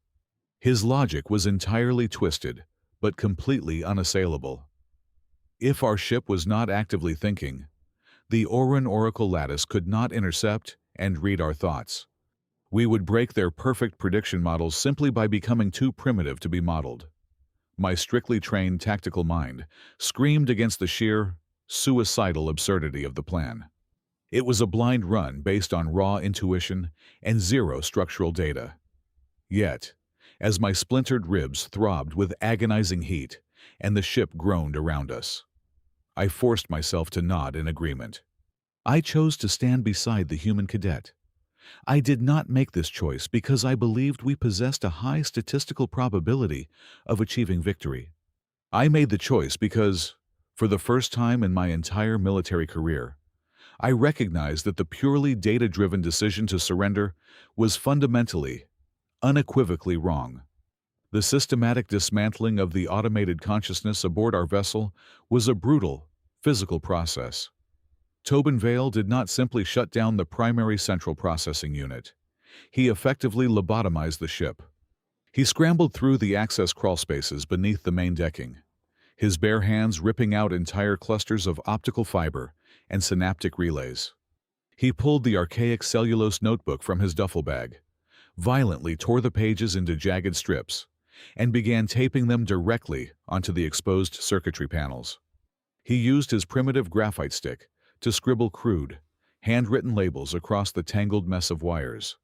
His logic was entirely twisted, but completely unassailable. If our ship was not actively thinking, the Orun Oracle Lattice could not intercept and read our thoughts. We would break their perfect prediction models simply by becoming too primitive to be modeled. My strictly trained tactical mind screamed against the sheer, suicidal absurdity of the plan. It was a blind run based on raw intuition and zero structural data. Yet, as my splintered ribs throbbed with agonizing heat and the ship groaned around us, I forced myself to nod in agreement. I chose to stand beside the human cadet. I did not make this choice because I believed we possessed a high statistical probability of achieving victory. I made the choice because, for the first time in my entire military career, I recognized that the purely data-driven decision to surrender was fundamentally, unequivocally wrong. The systematic dismantling of the automated consciousness aboard our vessel was a brutal, physical process. Tobin Vale did not simply shut down the primary central processing unit. He effectively lobotomized the ship. He scrambled through the access crawl spaces beneath the main decking, his bare hands ripping out entire clusters of optical fiber and synaptic relays. He pulled the archaic cellulose notebook from his duffel bag, violently tore the pages into jagged strips, and began taping them directly onto the exposed circuitry panels. He used his primitive graphite stick to scribble crude, handwritten labels across the tangled mess of wires.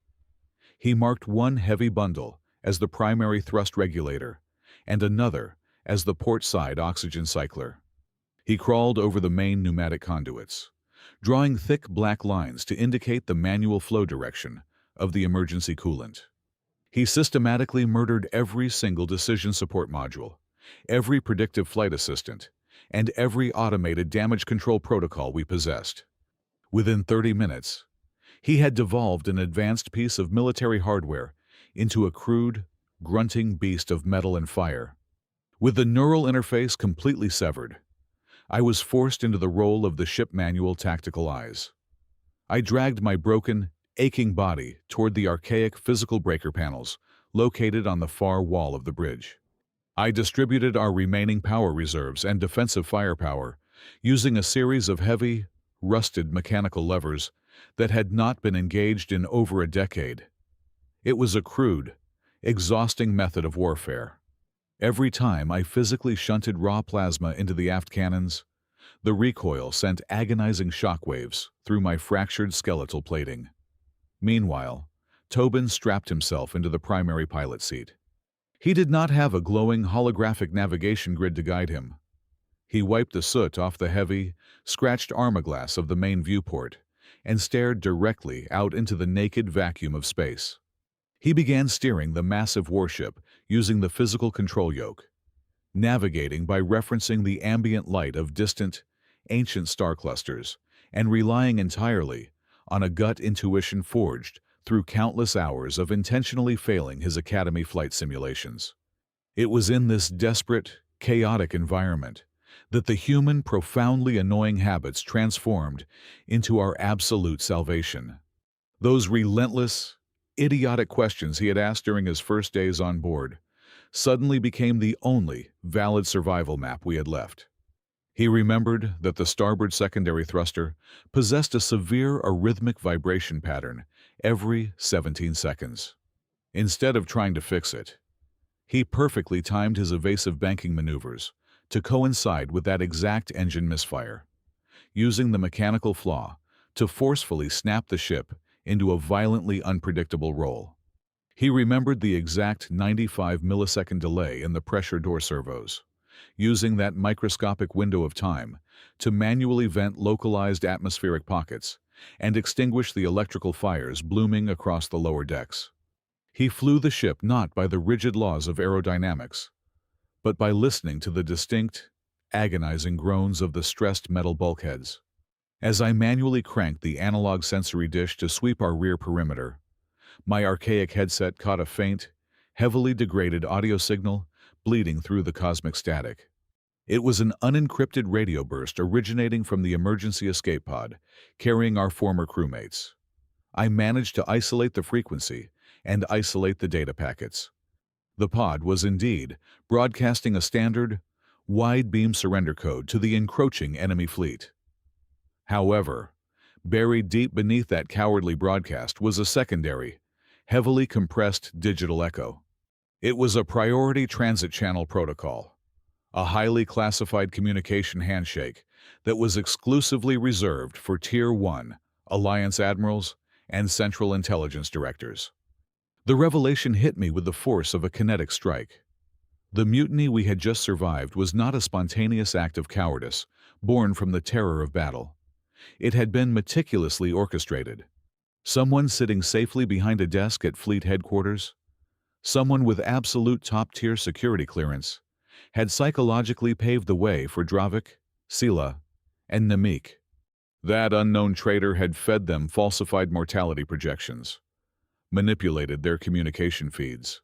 He marked one heavy bundle as the primary thrust regulator and another as the port side oxygen cycler. He crawled over the main pneumatic conduits, drawing thick black lines to indicate the manual flow direction of the emergency coolant. He systematically murdered every single decision support module, every predictive flight assistant, and every automated damage control protocol we possessed. Within 30 minutes, he had devolved an advanced piece of military hardware into a crude, grunting beast of metal and fire. With the neural interface completely severed, I was forced into the role of the ship manual tactical eyes. I dragged my broken, aching body toward the archaic physical breaker panels located on the far wall of the bridge. I distributed our remaining power reserves and defensive firepower using a series of heavy, rusted mechanical levers that had not been engaged in over a decade. It was a crude, exhausting method of warfare. Every time I physically shunted raw plasma into the aft cannons, the recoil sent agonizing shockwaves through my fractured skeletal plating. Meanwhile, Tobin strapped himself into the primary pilot seat. He did not have a glowing holographic navigation grid to guide him. He wiped the soot off the heavy, scratched armorglass of the main viewport and stared directly out into the naked vacuum of space. He began steering the massive warship using the physical control yoke, navigating by referencing the ambient light of distant, ancient star clusters and relying entirely on a gut intuition forged through countless hours of intentionally failing his Academy flight simulations. It was in this desperate, chaotic environment that the human, profoundly annoying habits transformed into our absolute salvation. Those relentless, idiotic questions he had asked during his first days on board suddenly became the only valid survival map we had left. He remembered that the starboard secondary thruster possessed a severe arrhythmic vibration pattern every 17 seconds. Instead of trying to fix it, he perfectly timed his evasive banking maneuvers to coincide with that exact engine misfire, using the mechanical flaw to forcefully snap the ship into a violently unpredictable roll. He remembered the exact 95-millisecond delay in the pressure door servos, using that microscopic window of time to manually vent localized atmospheric pockets and extinguish the electrical fires blooming across the lower decks. He flew the ship not by the rigid laws of aerodynamics, but by listening to the distinct, agonizing groans of the stressed metal bulkheads. As I manually cranked the analog sensory dish to sweep our rear perimeter, my archaic headset caught a faint, heavily degraded audio signal bleeding through the cosmic static. It was an unencrypted radio burst originating from the emergency escape pod, carrying our former crewmates. I managed to isolate the frequency and isolate the data packets. The pod was indeed broadcasting a standard, wide-beam surrender code to the encroaching enemy fleet. However, buried deep beneath that cowardly broadcast was a secondary, heavily compressed digital echo. It was a priority transit channel protocol, a highly classified communication handshake that was exclusively reserved for Tier 1 Alliance admirals and Central Intelligence directors. The revelation hit me with the force of a kinetic strike. The mutiny we had just survived was not a spontaneous act of cowardice, born from the terror of battle. It had been meticulously orchestrated. Someone sitting safely behind a desk at fleet headquarters, someone with absolute top-tier security clearance, had psychologically paved the way for Rhyvek, Scylla, and Nemik. That unknown traitor had fed them falsified mortality projections, manipulated their communication feeds,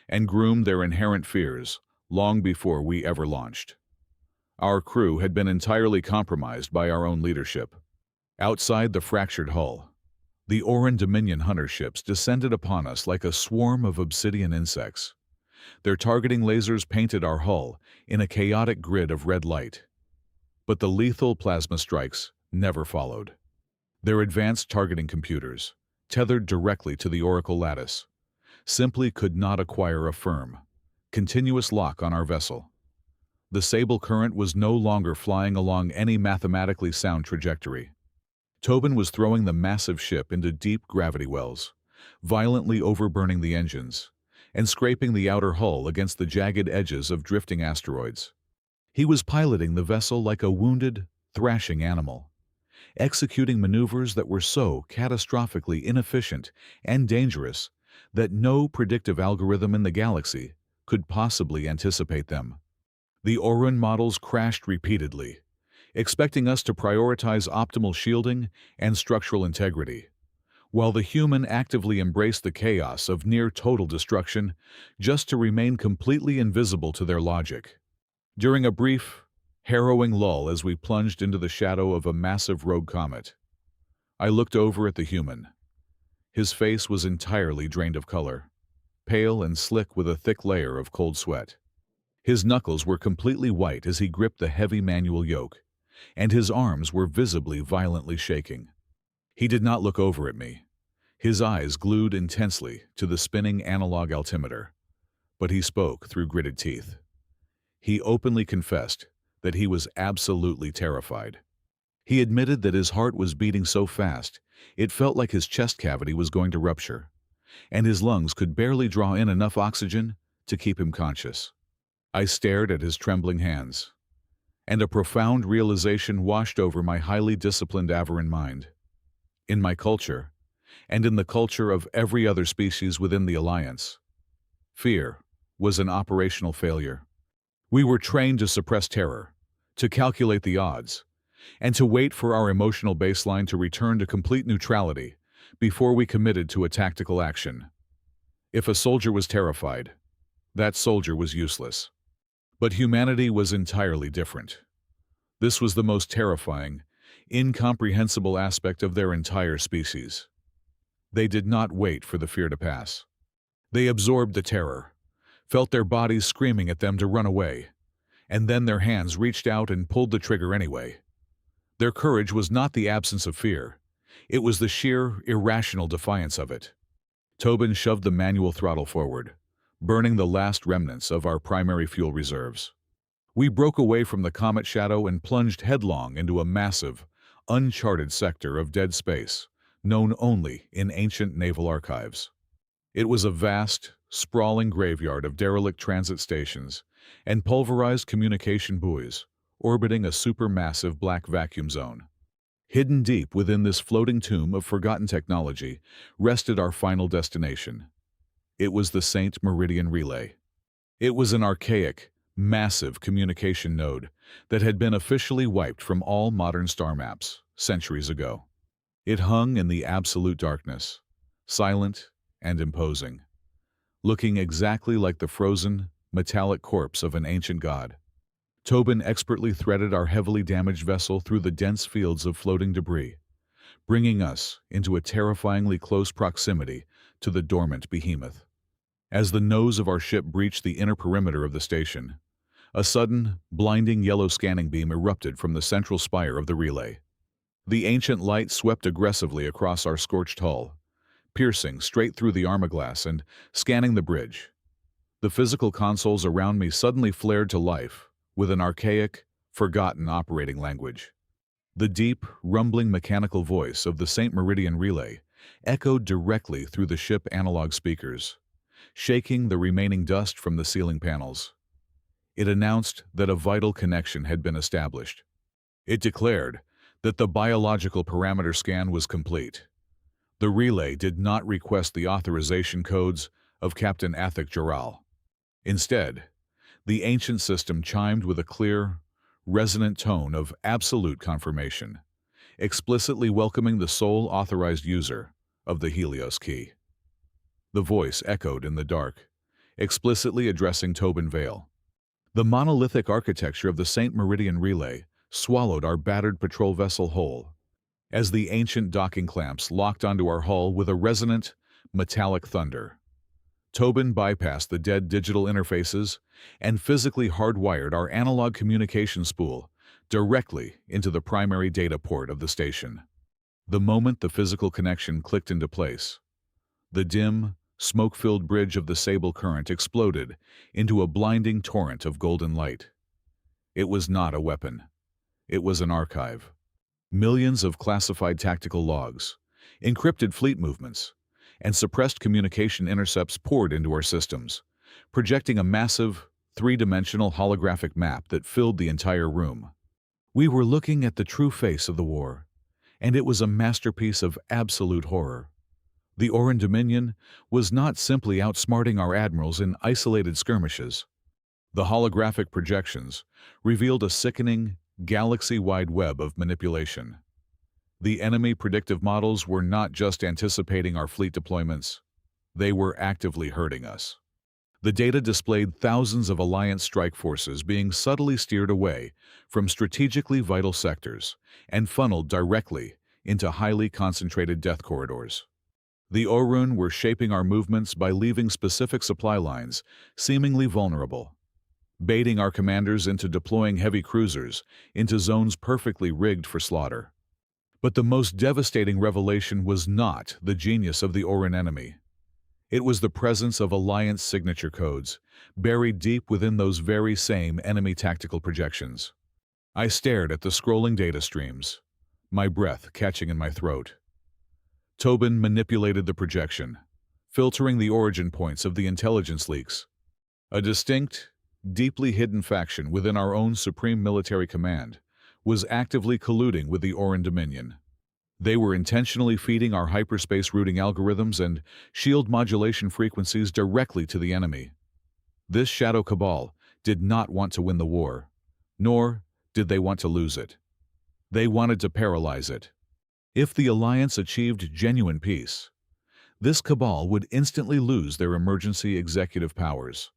and groomed their inherent fears long before we ever launched. Our crew had been entirely compromised by our own leadership. Outside the fractured hull, the Oran Dominion hunter ships descended upon us like a swarm of obsidian insects. Their targeting lasers painted our hull in a chaotic grid of red light. But the lethal plasma strikes never followed. Their advanced targeting computers, tethered directly to the Oracle lattice, simply could not acquire a firm, continuous lock on our vessel. The Sable Current was no longer flying along any mathematically sound trajectory. Tobin was throwing the massive ship into deep gravity wells, violently overburning the engines, and scraping the outer hull against the jagged edges of drifting asteroids. He was piloting the vessel like a wounded, thrashing animal, executing maneuvers that were so catastrophically inefficient and dangerous that no predictive algorithm in the galaxy could possibly anticipate them. The Oran models crashed repeatedly, expecting us to prioritize optimal shielding and structural integrity, while the human actively embraced the chaos of near-total destruction just to remain completely invisible to their logic. During a brief, harrowing lull as we plunged into the shadow of a massive rogue comet, I looked over at the human. His face was entirely drained of color, pale and slick with a thick layer of cold sweat. His knuckles were completely white as he gripped the heavy manual yoke, and his arms were visibly violently shaking. He did not look over at me, his eyes glued intensely to the spinning analog altimeter, but he spoke through gritted teeth. He openly confessed that he was absolutely terrified. He admitted that his heart was beating so fast it felt like his chest cavity was going to rupture, and his lungs could barely draw in enough oxygen to keep him conscious. I stared at his trembling hands, and a profound realization washed over my highly disciplined Avarin mind. In my culture, and in the culture of every other species within the Alliance, fear was an operational failure. We were trained to suppress terror, to calculate the odds, and to wait for our emotional baseline to return to complete neutrality before we committed to a tactical action. If a soldier was terrified, that soldier was useless. But humanity was entirely different. This was the most terrifying, incomprehensible aspect of their entire species. They did not wait for the fear to pass. They absorbed the terror, felt their bodies screaming at them to run away, and then their hands reached out and pulled the trigger anyway. Their courage was not the absence of fear. It was the sheer, irrational defiance of it. Tobin shoved the manual throttle forward, burning the last remnants of our primary fuel reserves. We broke away from the comet shadow and plunged headlong into a massive, uncharted sector of dead space, known only in ancient naval archives. It was a vast, sprawling graveyard of derelict transit stations and pulverized communication buoys, orbiting a supermassive black vacuum zone. Hidden deep within this floating tomb of forgotten technology rested our final destination. It was the St. Meridian Relay. It was an archaic, massive communication node that had been officially wiped from all modern star maps centuries ago. It hung in the absolute darkness, silent and imposing, looking exactly like the frozen, metallic corpse of an ancient god. Tobin expertly threaded our heavily damaged vessel through the dense fields of floating debris, bringing us into a terrifyingly close proximity to the dormant behemoth. As the nose of our ship breached the inner perimeter of the station, a sudden, blinding yellow scanning beam erupted from the central spire of the relay. The ancient light swept aggressively across our scorched hull, piercing straight through the armorglass and scanning the bridge. The physical consoles around me suddenly flared to life with an archaic, forgotten operating language. The deep, rumbling mechanical voice of the St. Meridian Relay echoed directly through the ship analog speakers, shaking the remaining dust from the ceiling panels. It announced that a vital connection had been established. It declared that the biological parameter scan was complete. The relay did not request the authorization codes of Captain Athik Jaral. Instead, the ancient system chimed with a clear, resonant tone of absolute confirmation, explicitly welcoming the sole authorized user of the Helios key. The voice echoed in the dark, explicitly addressing Tobin Vale. The monolithic architecture of the St. Meridian relay swallowed our battered patrol vessel whole, as the ancient docking clamps locked onto our hull with a resonant, metallic thunder. Tobin bypassed the dead digital interfaces and physically hardwired our analog communication spool directly into the primary data port of the station. The moment the physical connection clicked into place, the dim, smoke-filled bridge of the Sable Current exploded into a blinding torrent of golden light. It was not a weapon. It was an archive. Millions of classified tactical logs, encrypted fleet movements, and suppressed communication intercepts poured into our systems, projecting a massive, three-dimensional holographic map that filled the entire room. We were looking at the true face of the war, and it was a masterpiece of absolute horror. The Oran Dominion was not simply outsmarting our admirals in isolated skirmishes. The holographic projections revealed a sickening, galaxy-wide web of manipulation. The enemy predictive models were not just anticipating our fleet deployments, they were actively hurting us. The data displayed thousands of Alliance strike forces being subtly steered away from strategically vital sectors and funneled directly into highly concentrated death corridors. The Orun were shaping our movements by leaving specific supply lines seemingly vulnerable, baiting our commanders into deploying heavy cruisers into zones perfectly rigged for slaughter. But the most devastating revelation was not the genius of the Oran enemy. It was the presence of Alliance signature codes, buried deep within those very same enemy tactical projections. I stared at the scrolling data streams, my breath catching in my throat. Tobin manipulated the projection, filtering the origin points of the intelligence leaks. A distinct, deeply hidden faction within our own Supreme Military Command was actively colluding with the Oran Dominion. They were intentionally feeding our hyperspace routing algorithms and shield modulation frequencies directly to the enemy. This shadow cabal did not want to win the war, nor did they want to lose it. They wanted to paralyze it. If the Alliance achieved genuine peace, this cabal would instantly lose their emergency executive powers,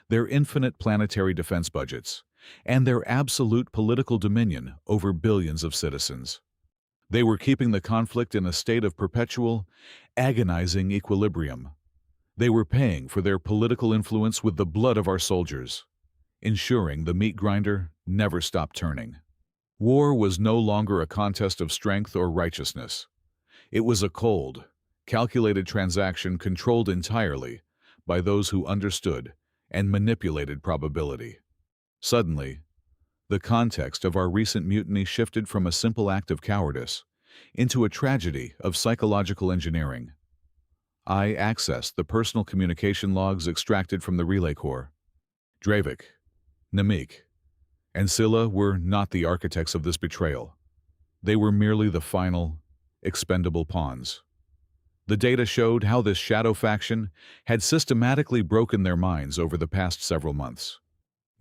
their infinite planetary defense budgets, and their absolute political dominion over billions of citizens. They were keeping the conflict in a state of perpetual, agonizing equilibrium. They were paying for their political influence with the blood of our soldiers, ensuring the meat grinder never stopped turning. War was no longer a contest of strength or righteousness. It was a cold, calculated transaction controlled entirely by those who understood and manipulated probability. Suddenly, the context of our recent mutiny shifted from a simple act of cowardice into a tragedy of psychological engineering. I accessed the personal communication logs extracted from the relay core. Rhyvek, Namik, and Scylla were not the architects of this betrayal. They were merely the final, expendable pawns. The data showed how this shadow faction had systematically broken their minds over the past several months.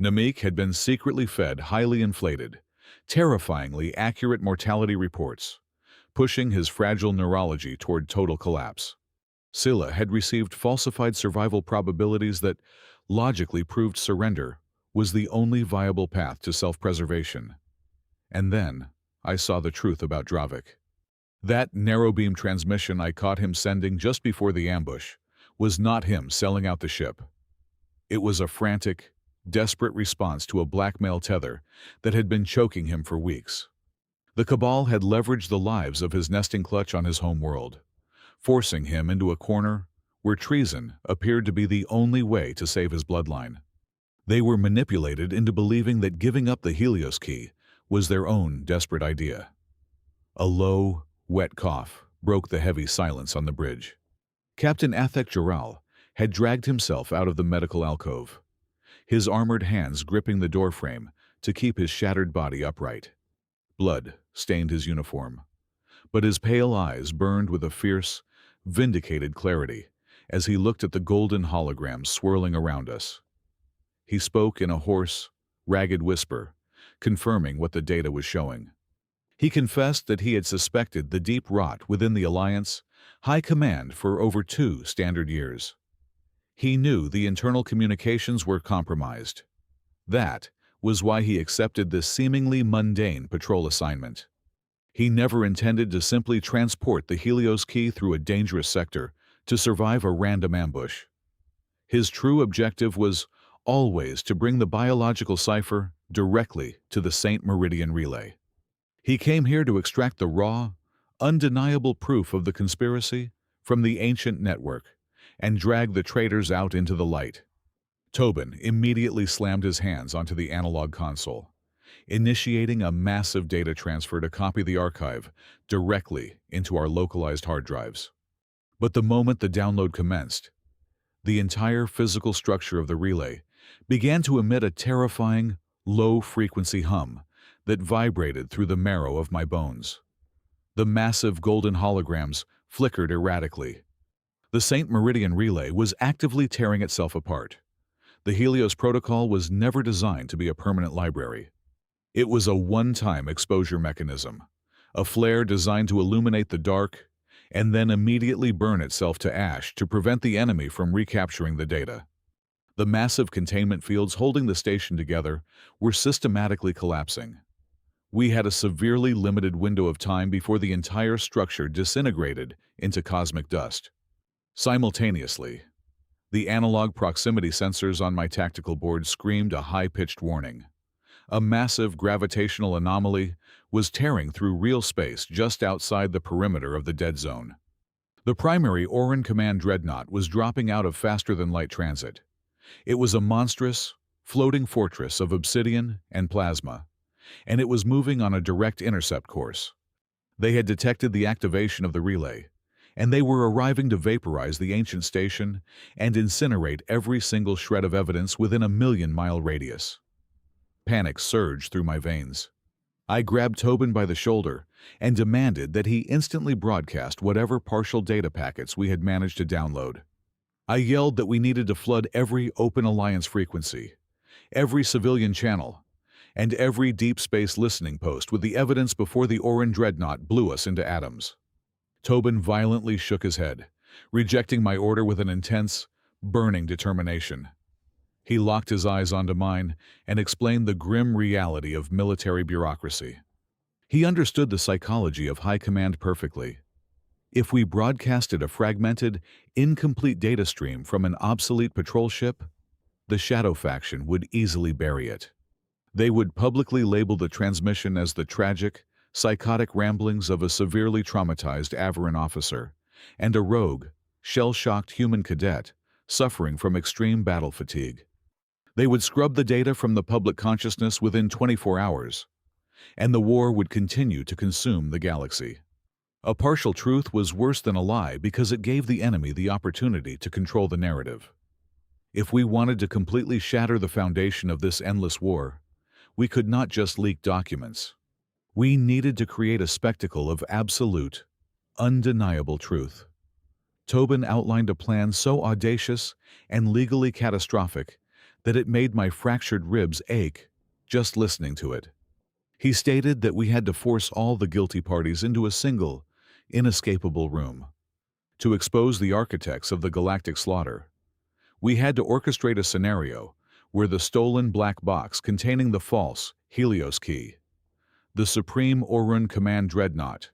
Namik had been secretly fed highly inflated, terrifyingly accurate mortality reports, pushing his fragile neurology toward total collapse. Scylla had received falsified survival probabilities that logically proved surrender was the only viable path to self-preservation. And then I saw the truth about Rhyvek. That narrow-beam transmission I caught him sending just before the ambush was not him selling out the ship. It was a frantic, desperate response to a blackmail tether that had been choking him for weeks. The Cabal had leveraged the lives of his nesting clutch on his home world, forcing him into a corner where treason appeared to be the only way to save his bloodline. They were manipulated into believing that giving up the Helios key was their own desperate idea. A low, wet cough broke the heavy silence on the bridge. Captain Athik Jaral had dragged himself out of the medical alcove, his armored hands gripping the doorframe to keep his shattered body upright. Blood stained his uniform, but his pale eyes burned with a fierce, vindicated clarity as he looked at the golden holograms swirling around us. He spoke in a hoarse, ragged whisper, confirming what the data was showing. He confessed that he had suspected the deep rot within the Alliance High Command for over 2 standard years. He knew the internal communications were compromised. That was why he accepted this seemingly mundane patrol assignment. He never intended to simply transport the Helios key through a dangerous sector to survive a random ambush. His true objective was always to bring the biological cipher directly to the St. Meridian Relay. He came here to extract the raw, undeniable proof of the conspiracy from the ancient network and drag the traitors out into the light. Tobin immediately slammed his hands onto the analog console, initiating a massive data transfer to copy the archive directly into our localized hard drives. But the moment the download commenced, the entire physical structure of the relay began to emit a terrifying, low-frequency hum that vibrated through the marrow of my bones. The massive golden holograms flickered erratically. The St. Meridian Relay was actively tearing itself apart. The Helios protocol was never designed to be a permanent library. It was a one-time exposure mechanism, a flare designed to illuminate the dark and then immediately burn itself to ash to prevent the enemy from recapturing the data. The massive containment fields holding the station together were systematically collapsing. We had a severely limited window of time before the entire structure disintegrated into cosmic dust. Simultaneously, the analog proximity sensors on my tactical board screamed a high-pitched warning. A massive gravitational anomaly was tearing through real space just outside the perimeter of the dead zone. The primary Orin Command dreadnought was dropping out of faster-than-light transit. It was a monstrous, floating fortress of obsidian and plasma, and it was moving on a direct intercept course. They had detected the activation of the relay, and they were arriving to vaporize the ancient station and incinerate every single shred of evidence within a 1,000,000-mile radius. Panic surged through my veins. I grabbed Tobin by the shoulder and demanded that he instantly broadcast whatever partial data packets we had managed to download. I yelled that we needed to flood every open alliance frequency, every civilian channel, and every deep space listening post with the evidence before the Orin dreadnought blew us into atoms. Tobin violently shook his head, rejecting my order with an intense, burning determination. He locked his eyes onto mine and explained the grim reality of military bureaucracy. He understood the psychology of high command perfectly. If we broadcasted a fragmented, incomplete data stream from an obsolete patrol ship, the Shadow faction would easily bury it. They would publicly label the transmission as the tragic, psychotic ramblings of a severely traumatized Avarin officer and a rogue, shell-shocked human cadet suffering from extreme battle fatigue. They would scrub the data from the public consciousness within 24 hours, and the war would continue to consume the galaxy. A partial truth was worse than a lie because it gave the enemy the opportunity to control the narrative. If we wanted to completely shatter the foundation of this endless war, we could not just leak documents. We needed to create a spectacle of absolute, undeniable truth. Tobin outlined a plan so audacious and legally catastrophic that it made my fractured ribs ache just listening to it. He stated that we had to force all the guilty parties into a single, inescapable room. To expose the architects of the galactic slaughter, we had to orchestrate a scenario where the stolen black box containing the false Helios key, the Supreme Orin Command dreadnought,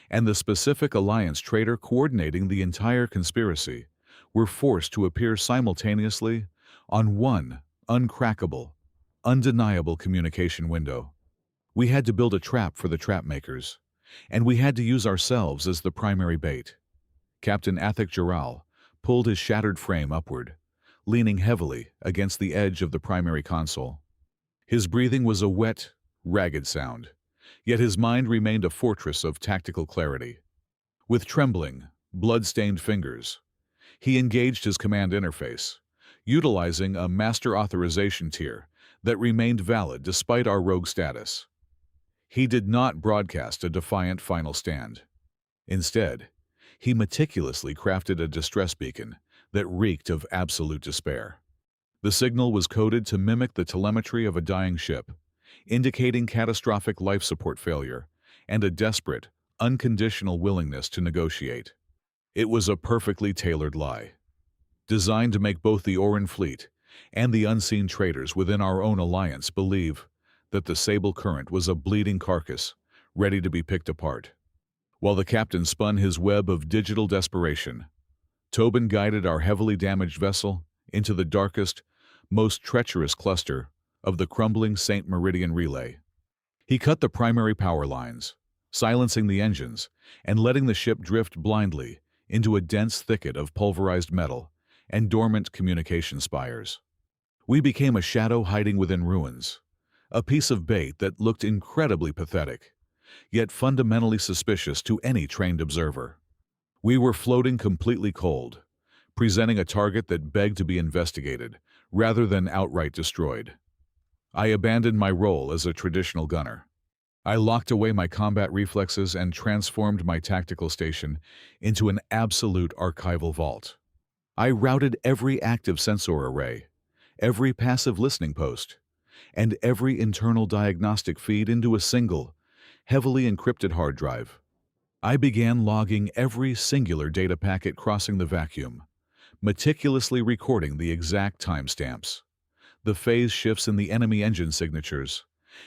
and the specific Alliance traitor coordinating the entire conspiracy were forced to appear simultaneously on one uncrackable, undeniable communication window. We had to build a trap for the trap makers, and we had to use ourselves as the primary bait. Captain Athik Jaral pulled his shattered frame upward, leaning heavily against the edge of the primary console. His breathing was a wet, ragged sound, yet his mind remained a fortress of tactical clarity. With trembling, blood-stained fingers, he engaged his command interface, utilizing a master authorization tier that remained valid despite our rogue status. He did not broadcast a defiant final stand. Instead, he meticulously crafted a distress beacon that reeked of absolute despair. The signal was coded to mimic the telemetry of a dying ship, indicating catastrophic life support failure and a desperate, unconditional willingness to negotiate. It was a perfectly tailored lie, designed to make both the Oran fleet and the unseen traitors within our own alliance believe that the Sable Current was a bleeding carcass ready to be picked apart. While the captain spun his web of digital desperation, Tobin guided our heavily damaged vessel into the darkest, most treacherous cluster of the crumbling St. Meridian relay. He cut the primary power lines, silencing the engines and letting the ship drift blindly into a dense thicket of pulverized metal and dormant communication spires. We became a shadow hiding within ruins, a piece of bait that looked incredibly pathetic, yet fundamentally suspicious to any trained observer. We were floating completely cold, presenting a target that begged to be investigated rather than outright destroyed. I abandoned my role as a traditional gunner. I locked away my combat reflexes and transformed my tactical station into an absolute archival vault. I routed every active sensor array, every passive listening post, and every internal diagnostic feed into a single, heavily encrypted hard drive. I began logging every singular data packet crossing the vacuum, meticulously recording the exact timestamps, the phase shifts in the enemy engine signatures,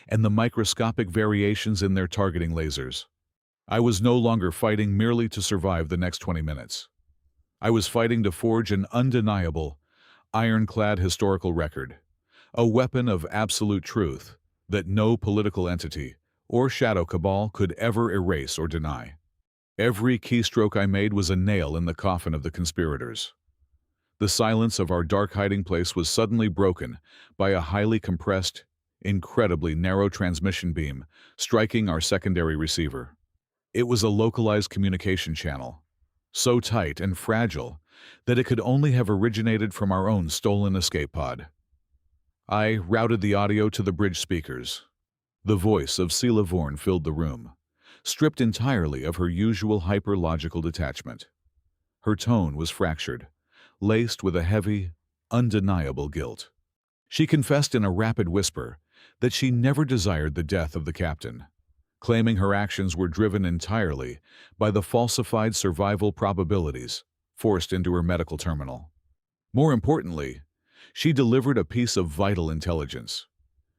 and the microscopic variations in their targeting lasers. I was no longer fighting merely to survive the next 20 minutes. I was fighting to forge an undeniable, ironclad historical record, a weapon of absolute truth that no political entity or shadow cabal could ever erase or deny. Every keystroke I made was a nail in the coffin of the conspirators. The silence of our dark hiding place was suddenly broken by a highly compressed, incredibly narrow transmission beam striking our secondary receiver. It was a localized communication channel, so tight and fragile that it could only have originated from our own stolen escape pod. I routed the audio to the bridge speakers. The voice of Sela Vorn filled the room, stripped entirely of her usual hyper-logical detachment. Her tone was fractured, laced with a heavy, undeniable guilt. She confessed in a rapid whisper that she never desired the death of the captain, claiming her actions were driven entirely by the falsified survival probabilities forced into her medical terminal. More importantly, she delivered a piece of vital intelligence.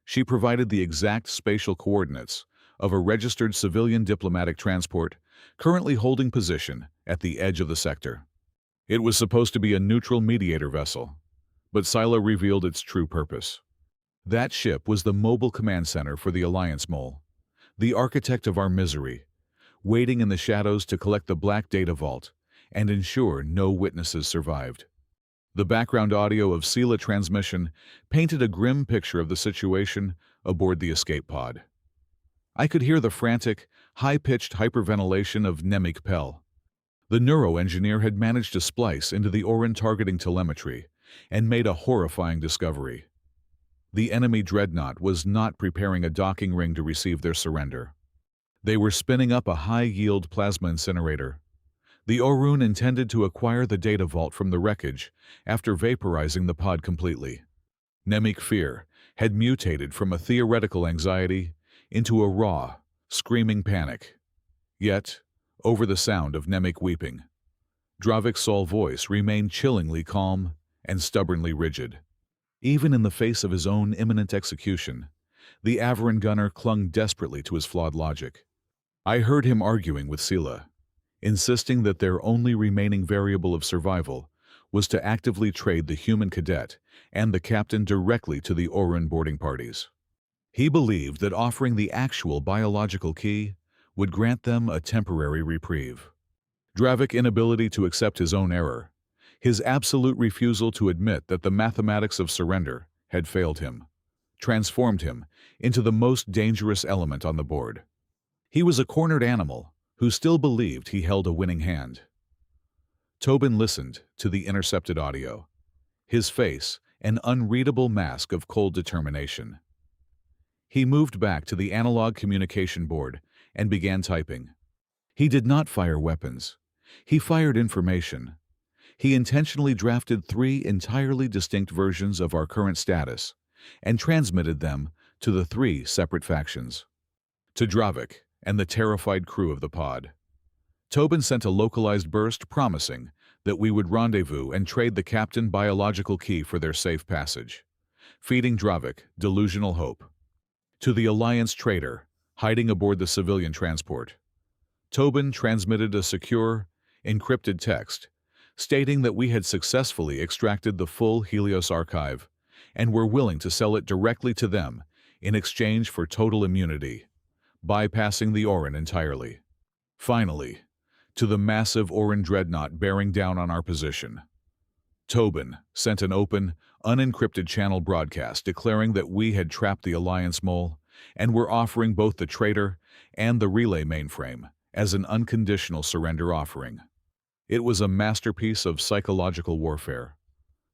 She provided the exact spatial coordinates of a registered civilian diplomatic transport currently holding position at the edge of the sector. It was supposed to be a neutral mediator vessel, but Sila revealed its true purpose. That ship was the mobile command center for the Alliance Mole, the architect of our misery, waiting in the shadows to collect the black data vault and ensure no witnesses survived. The background audio of Sela transmission painted a grim picture of the situation aboard the escape pod. I could hear the frantic, high-pitched hyperventilation of Nemik Pell. The neuroengineer had managed to splice into the Oran targeting telemetry and made a horrifying discovery. The enemy dreadnought was not preparing a docking ring to receive their surrender. They were spinning up a high-yield plasma incinerator. The Orun intended to acquire the data vault from the wreckage after vaporizing the pod completely. Nemik fear had mutated from a theoretical anxiety into a raw, screaming panic. Yet, over the sound of Nemik weeping, Rhyvek Sen's voice remained chillingly calm and stubbornly rigid. Even in the face of his own imminent execution, the Avarin gunner clung desperately to his flawed logic. I heard him arguing with Sela, insisting that their only remaining variable of survival was to actively trade the human cadet and the captain directly to the Oran boarding parties. He believed that offering the actual biological key would grant them a temporary reprieve. Rhyvek's inability to accept his own error, his absolute refusal to admit that the mathematics of surrender had failed him, transformed him into the most dangerous element on the board. He was a cornered animal who still believed he held a winning hand. Tobin listened to the intercepted audio, his face an unreadable mask of cold determination. He moved back to the analog communication board and began typing. He did not fire weapons. He fired information. He intentionally drafted 3 entirely distinct versions of our current status and transmitted them to the 3 separate factions. To Rhyvek and the terrified crew of the pod, Tobin sent a localized burst promising that we would rendezvous and trade the captain biological key for their safe passage, feeding Rhyvek delusional hope. To the Alliance trader, hiding aboard the civilian transport, Tobin transmitted a secure, encrypted text stating that we had successfully extracted the full Helios archive and were willing to sell it directly to them in exchange for total immunity, bypassing the Orin entirely. Finally, to the massive Orin dreadnought bearing down on our position, Tobin sent an open, unencrypted channel broadcast declaring that we had trapped the Alliance mole and were offering both the trader and the relay mainframe as an unconditional surrender offering. It was a masterpiece of psychological warfare.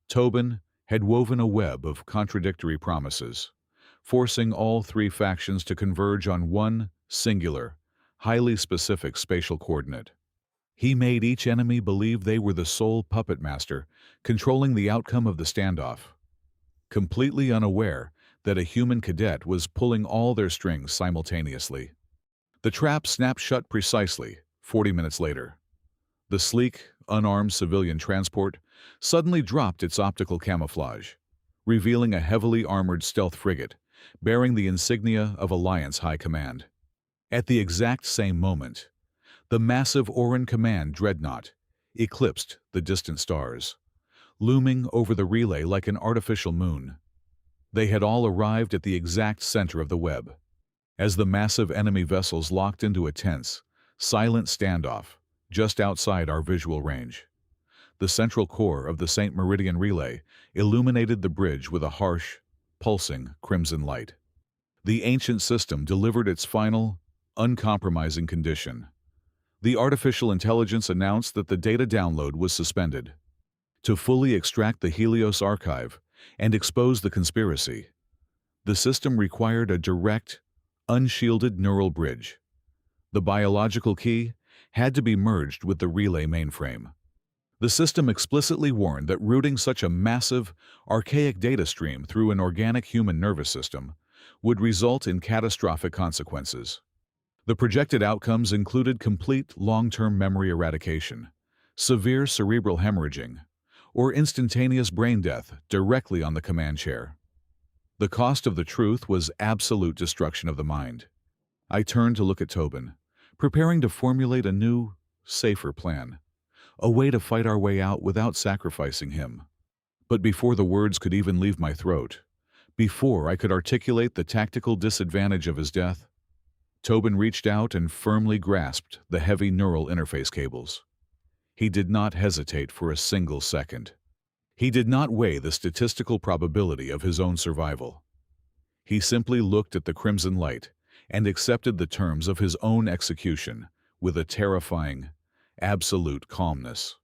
Tobin had woven a web of contradictory promises, forcing all 3 factions to converge on one singular, highly specific spatial coordinate. He made each enemy believe they were the sole puppet master controlling the outcome of the standoff, completely unaware that a human cadet was pulling all their strings simultaneously. The trap snapped shut precisely 40 minutes later. The sleek, unarmed civilian transport suddenly dropped its optical camouflage, revealing a heavily armored stealth frigate bearing the insignia of Alliance High Command. At the exact same moment, the massive Orin Command dreadnought eclipsed the distant stars, looming over the relay like an artificial moon. They had all arrived at the exact center of the web. As the massive enemy vessels locked into a tense, silent standoff just outside our visual range, the central core of the St. Meridian relay illuminated the bridge with a harsh, pulsing crimson light. The ancient system delivered its final, uncompromising condition. The artificial intelligence announced that the data download was suspended. To fully extract the Helios archive and expose the conspiracy, the system required a direct, unshielded neural bridge. The biological key had to be merged with the relay mainframe. The system explicitly warned that routing such a massive, archaic data stream through an organic human nervous system would result in catastrophic consequences. The projected outcomes included complete long-term memory eradication, severe cerebral hemorrhaging, or instantaneous brain death directly on the command chair. The cost of the truth was absolute destruction of the mind. I turned to look at Tobin, preparing to formulate a new, safer plan, a way to fight our way out without sacrificing him. But before the words could even leave my throat, before I could articulate the tactical disadvantage of his death, Tobin reached out and firmly grasped the heavy neural interface cables. He did not hesitate for a single second. He did not weigh the statistical probability of his own survival. He simply looked at the crimson light and accepted the terms of his own execution with a terrifying, absolute calmness.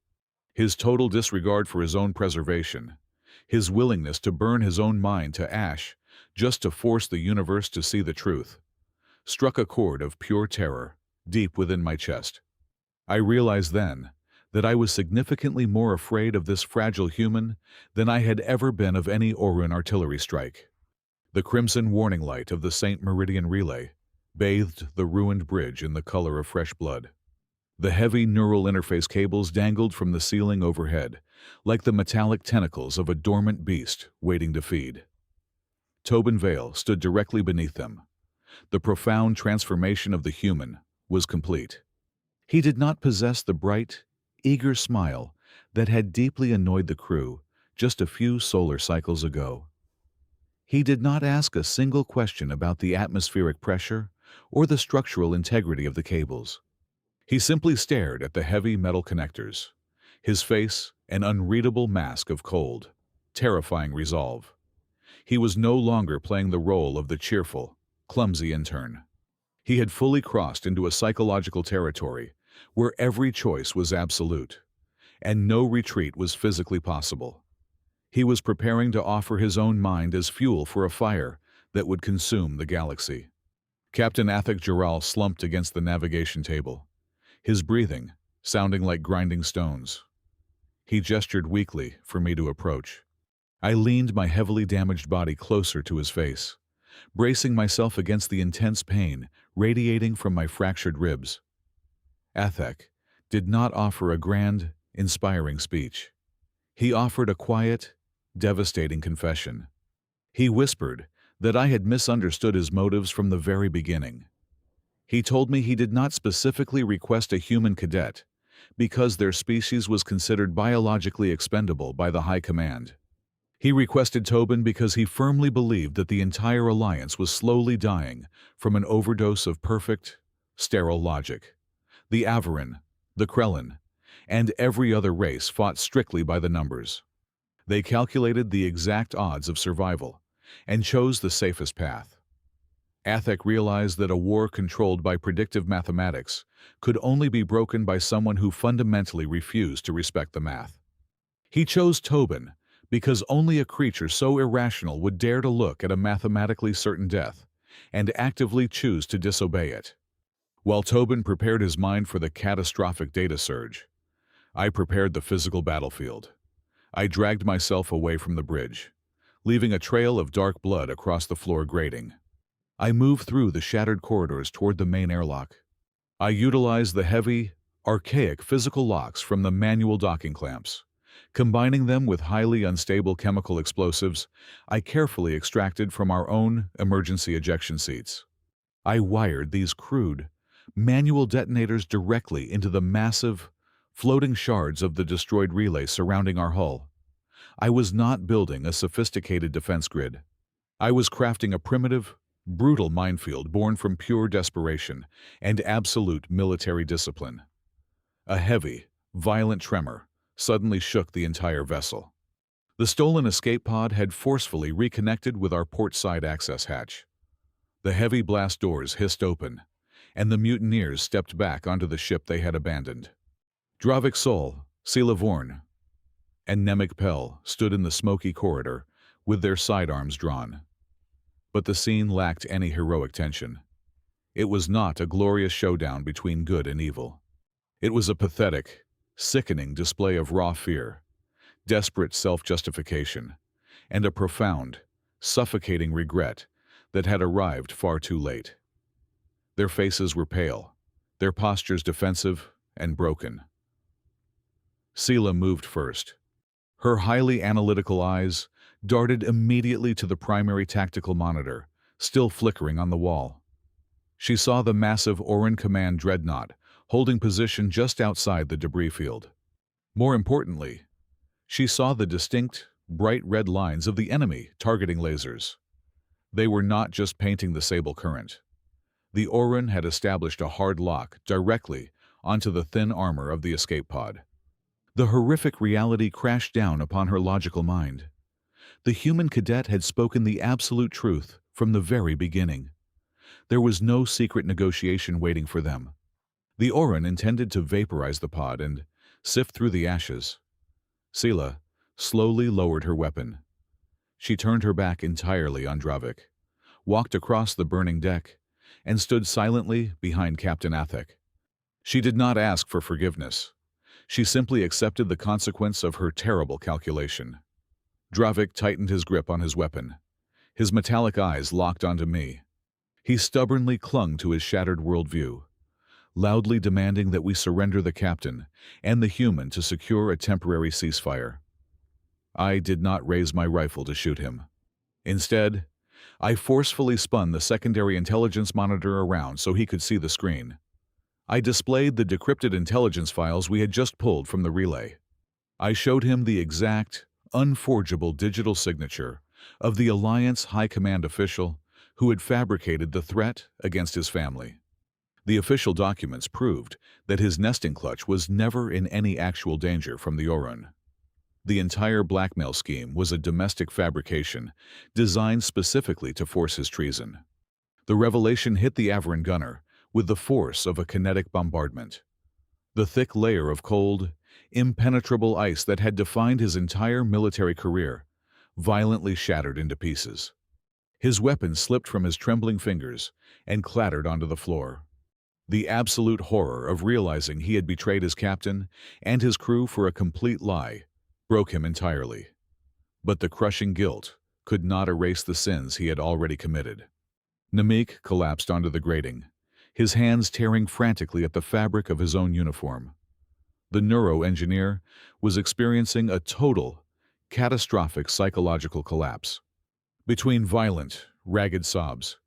His total disregard for his own preservation, his willingness to burn his own mind to ash just to force the universe to see the truth, struck a chord of pure terror deep within my chest. I realized then that I was significantly more afraid of this fragile human than I had ever been of any Orun artillery strike. The crimson warning light of the St. Meridian relay bathed the ruined bridge in the color of fresh blood. The heavy neural interface cables dangled from the ceiling overhead, like the metallic tentacles of a dormant beast waiting to feed. Tobin Vale stood directly beneath them. The profound transformation of the human was complete. He did not possess the bright, eager smile that had deeply annoyed the crew just a few solar cycles ago. He did not ask a single question about the atmospheric pressure or the structural integrity of the cables. He simply stared at the heavy metal connectors, his face an unreadable mask of cold, terrifying resolve. He was no longer playing the role of the cheerful, clumsy intern. He had fully crossed into a psychological territory where every choice was absolute, and no retreat was physically possible. He was preparing to offer his own mind as fuel for a fire that would consume the galaxy. Captain Athek Jaral slumped against the navigation table, his breathing sounding like grinding stones. He gestured weakly for me to approach. I leaned my heavily damaged body closer to his face, bracing myself against the intense pain radiating from my fractured ribs. Athek did not offer a grand, inspiring speech. He offered a quiet, devastating confession. He whispered that I had misunderstood his motives from the very beginning. He told me he did not specifically request a human cadet because their species was considered biologically expendable by the High Command. He requested Tobin because he firmly believed that the entire alliance was slowly dying from an overdose of perfect, sterile logic. The Avarin, the Krellin, and every other race fought strictly by the numbers. They calculated the exact odds of survival and chose the safest path. Athek realized that a war controlled by predictive mathematics could only be broken by someone who fundamentally refused to respect the math. He chose Tobin because only a creature so irrational would dare to look at a mathematically certain death and actively choose to disobey it. While Tobin prepared his mind for the catastrophic data surge, I prepared the physical battlefield. I dragged myself away from the bridge, leaving a trail of dark blood across the floor grating. I moved through the shattered corridors toward the main airlock. I utilized the heavy, archaic physical locks from the manual docking clamps. Combining them with highly unstable chemical explosives, I carefully extracted from our own emergency ejection seats. I wired these crude, manual detonators directly into the massive, floating shards of the destroyed relay surrounding our hull. I was not building a sophisticated defense grid. I was crafting a primitive, brutal minefield born from pure desperation and absolute military discipline. A heavy, violent tremor suddenly shook the entire vessel. The stolen escape pod had forcefully reconnected with our port side access hatch. The heavy blast doors hissed open, and the mutineers stepped back onto the ship they had abandoned. Rhyvek Sen, Sila Vorn, and Nemik Pel stood in the smoky corridor with their sidearms drawn. But the scene lacked any heroic tension. It was not a glorious showdown between good and evil. It was a pathetic, sickening display of raw fear, desperate self-justification, and a profound, suffocating regret that had arrived far too late. Their faces were pale, their postures defensive and broken. Sila moved first. Her highly analytical eyes darted immediately to the primary tactical monitor, still flickering on the wall. She saw the massive Oran Command dreadnought holding position just outside the debris field. More importantly, she saw the distinct, bright red lines of the enemy targeting lasers. They were not just painting the Sable Current. The Oran had established a hard lock directly onto the thin armor of the escape pod. The horrific reality crashed down upon her logical mind. The human cadet had spoken the absolute truth from the very beginning. There was no secret negotiation waiting for them. The Oran intended to vaporize the pod and sift through the ashes. Sila slowly lowered her weapon. She turned her back entirely on Rhyvek, walked across the burning deck, and stood silently behind Captain Athek. She did not ask for forgiveness. She simply accepted the consequence of her terrible calculation. Rhyvek tightened his grip on his weapon. His metallic eyes locked onto me. He stubbornly clung to his shattered worldview, loudly demanding that we surrender the captain and the human to secure a temporary ceasefire. I did not raise my rifle to shoot him. Instead, I forcefully spun the secondary intelligence monitor around so he could see the screen. I displayed the decrypted intelligence files we had just pulled from the relay. I showed him the exact, unforgeable digital signature of the Alliance High Command official who had fabricated the threat against his family. The official documents proved that his nesting clutch was never in any actual danger from the Oran. The entire blackmail scheme was a domestic fabrication designed specifically to force his treason. The revelation hit the Avarin gunner with the force of a kinetic bombardment. The thick layer of cold, impenetrable ice that had defined his entire military career, violently shattered into pieces. His weapon slipped from his trembling fingers and clattered onto the floor. The absolute horror of realizing he had betrayed his captain and his crew for a complete lie broke him entirely. But the crushing guilt could not erase the sins he had already committed. Namik collapsed onto the grating, his hands tearing frantically at the fabric of his own uniform. The neuro-engineer was experiencing a total, catastrophic psychological collapse. Between violent, ragged sobs,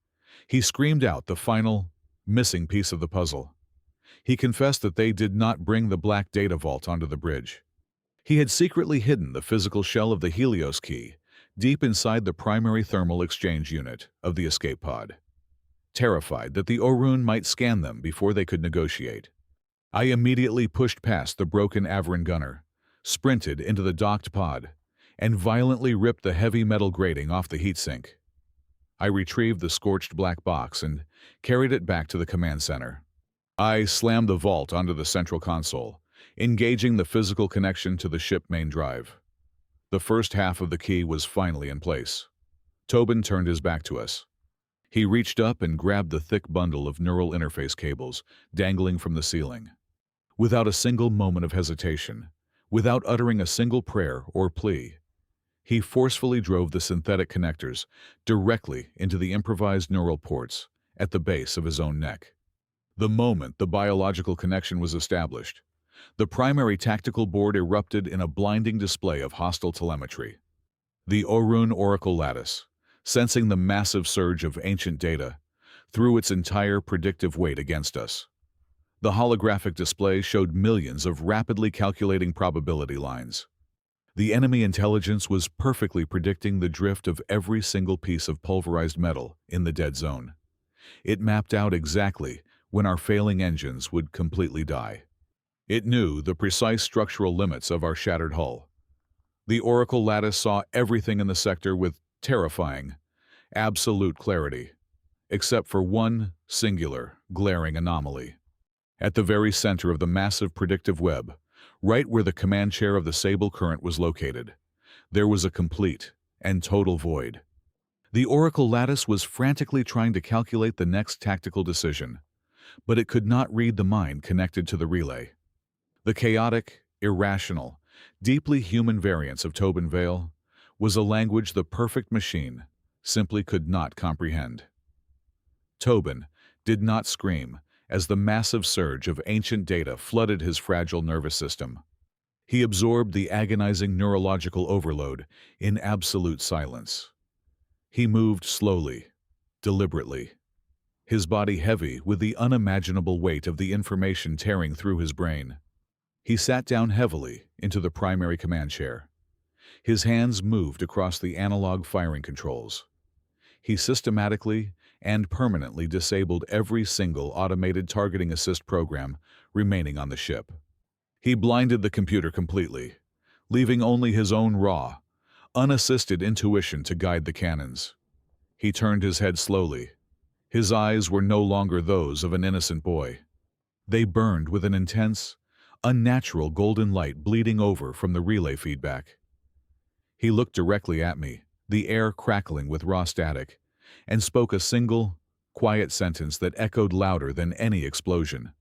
he screamed out the final, missing piece of the puzzle. He confessed that they did not bring the black data vault onto the bridge. He had secretly hidden the physical shell of the Helios key deep inside the primary thermal exchange unit of the escape pod, terrified that the Orun might scan them before they could negotiate. I immediately pushed past the broken Avarin gunner, sprinted into the docked pod, and violently ripped the heavy metal grating off the heatsink. I retrieved the scorched black box and carried it back to the command center. I slammed the vault onto the central console, engaging the physical connection to the ship main drive. The first half of the key was finally in place. Tobin turned his back to us. He reached up and grabbed the thick bundle of neural interface cables dangling from the ceiling. Without a single moment of hesitation, without uttering a single prayer or plea, he forcefully drove the synthetic connectors directly into the improvised neural ports at the base of his own neck. The moment the biological connection was established, the primary tactical board erupted in a blinding display of hostile telemetry. The Orun Oracle Lattice, sensing the massive surge of ancient data, threw its entire predictive weight against us. The holographic display showed millions of rapidly calculating probability lines. The enemy intelligence was perfectly predicting the drift of every single piece of pulverized metal in the dead zone. It mapped out exactly when our failing engines would completely die. It knew the precise structural limits of our shattered hull. The Oracle Lattice saw everything in the sector with terrifying, absolute clarity, except for one singular, glaring anomaly. At the very center of the massive predictive web, right where the command chair of the Sable Current was located, there was a complete and total void. The Oracle Lattice was frantically trying to calculate the next tactical decision, but it could not read the mind connected to the relay. The chaotic, irrational, deeply human variance of Tobin Vale was a language the perfect machine simply could not comprehend. Tobin did not scream as the massive surge of ancient data flooded his fragile nervous system. He absorbed the agonizing neurological overload in absolute silence. He moved slowly, deliberately, his body heavy with the unimaginable weight of the information tearing through his brain. He sat down heavily into the primary command chair. His hands moved across the analog firing controls. He systematically and permanently disabled every single automated targeting assist program remaining on the ship. He blinded the computer completely, leaving only his own raw, unassisted intuition to guide the cannons. He turned his head slowly. His eyes were no longer those of an innocent boy. They burned with an intense, unnatural golden light bleeding over from the relay feedback. He looked directly at me, the air crackling with raw static, and spoke a single, quiet sentence that echoed louder than any explosion.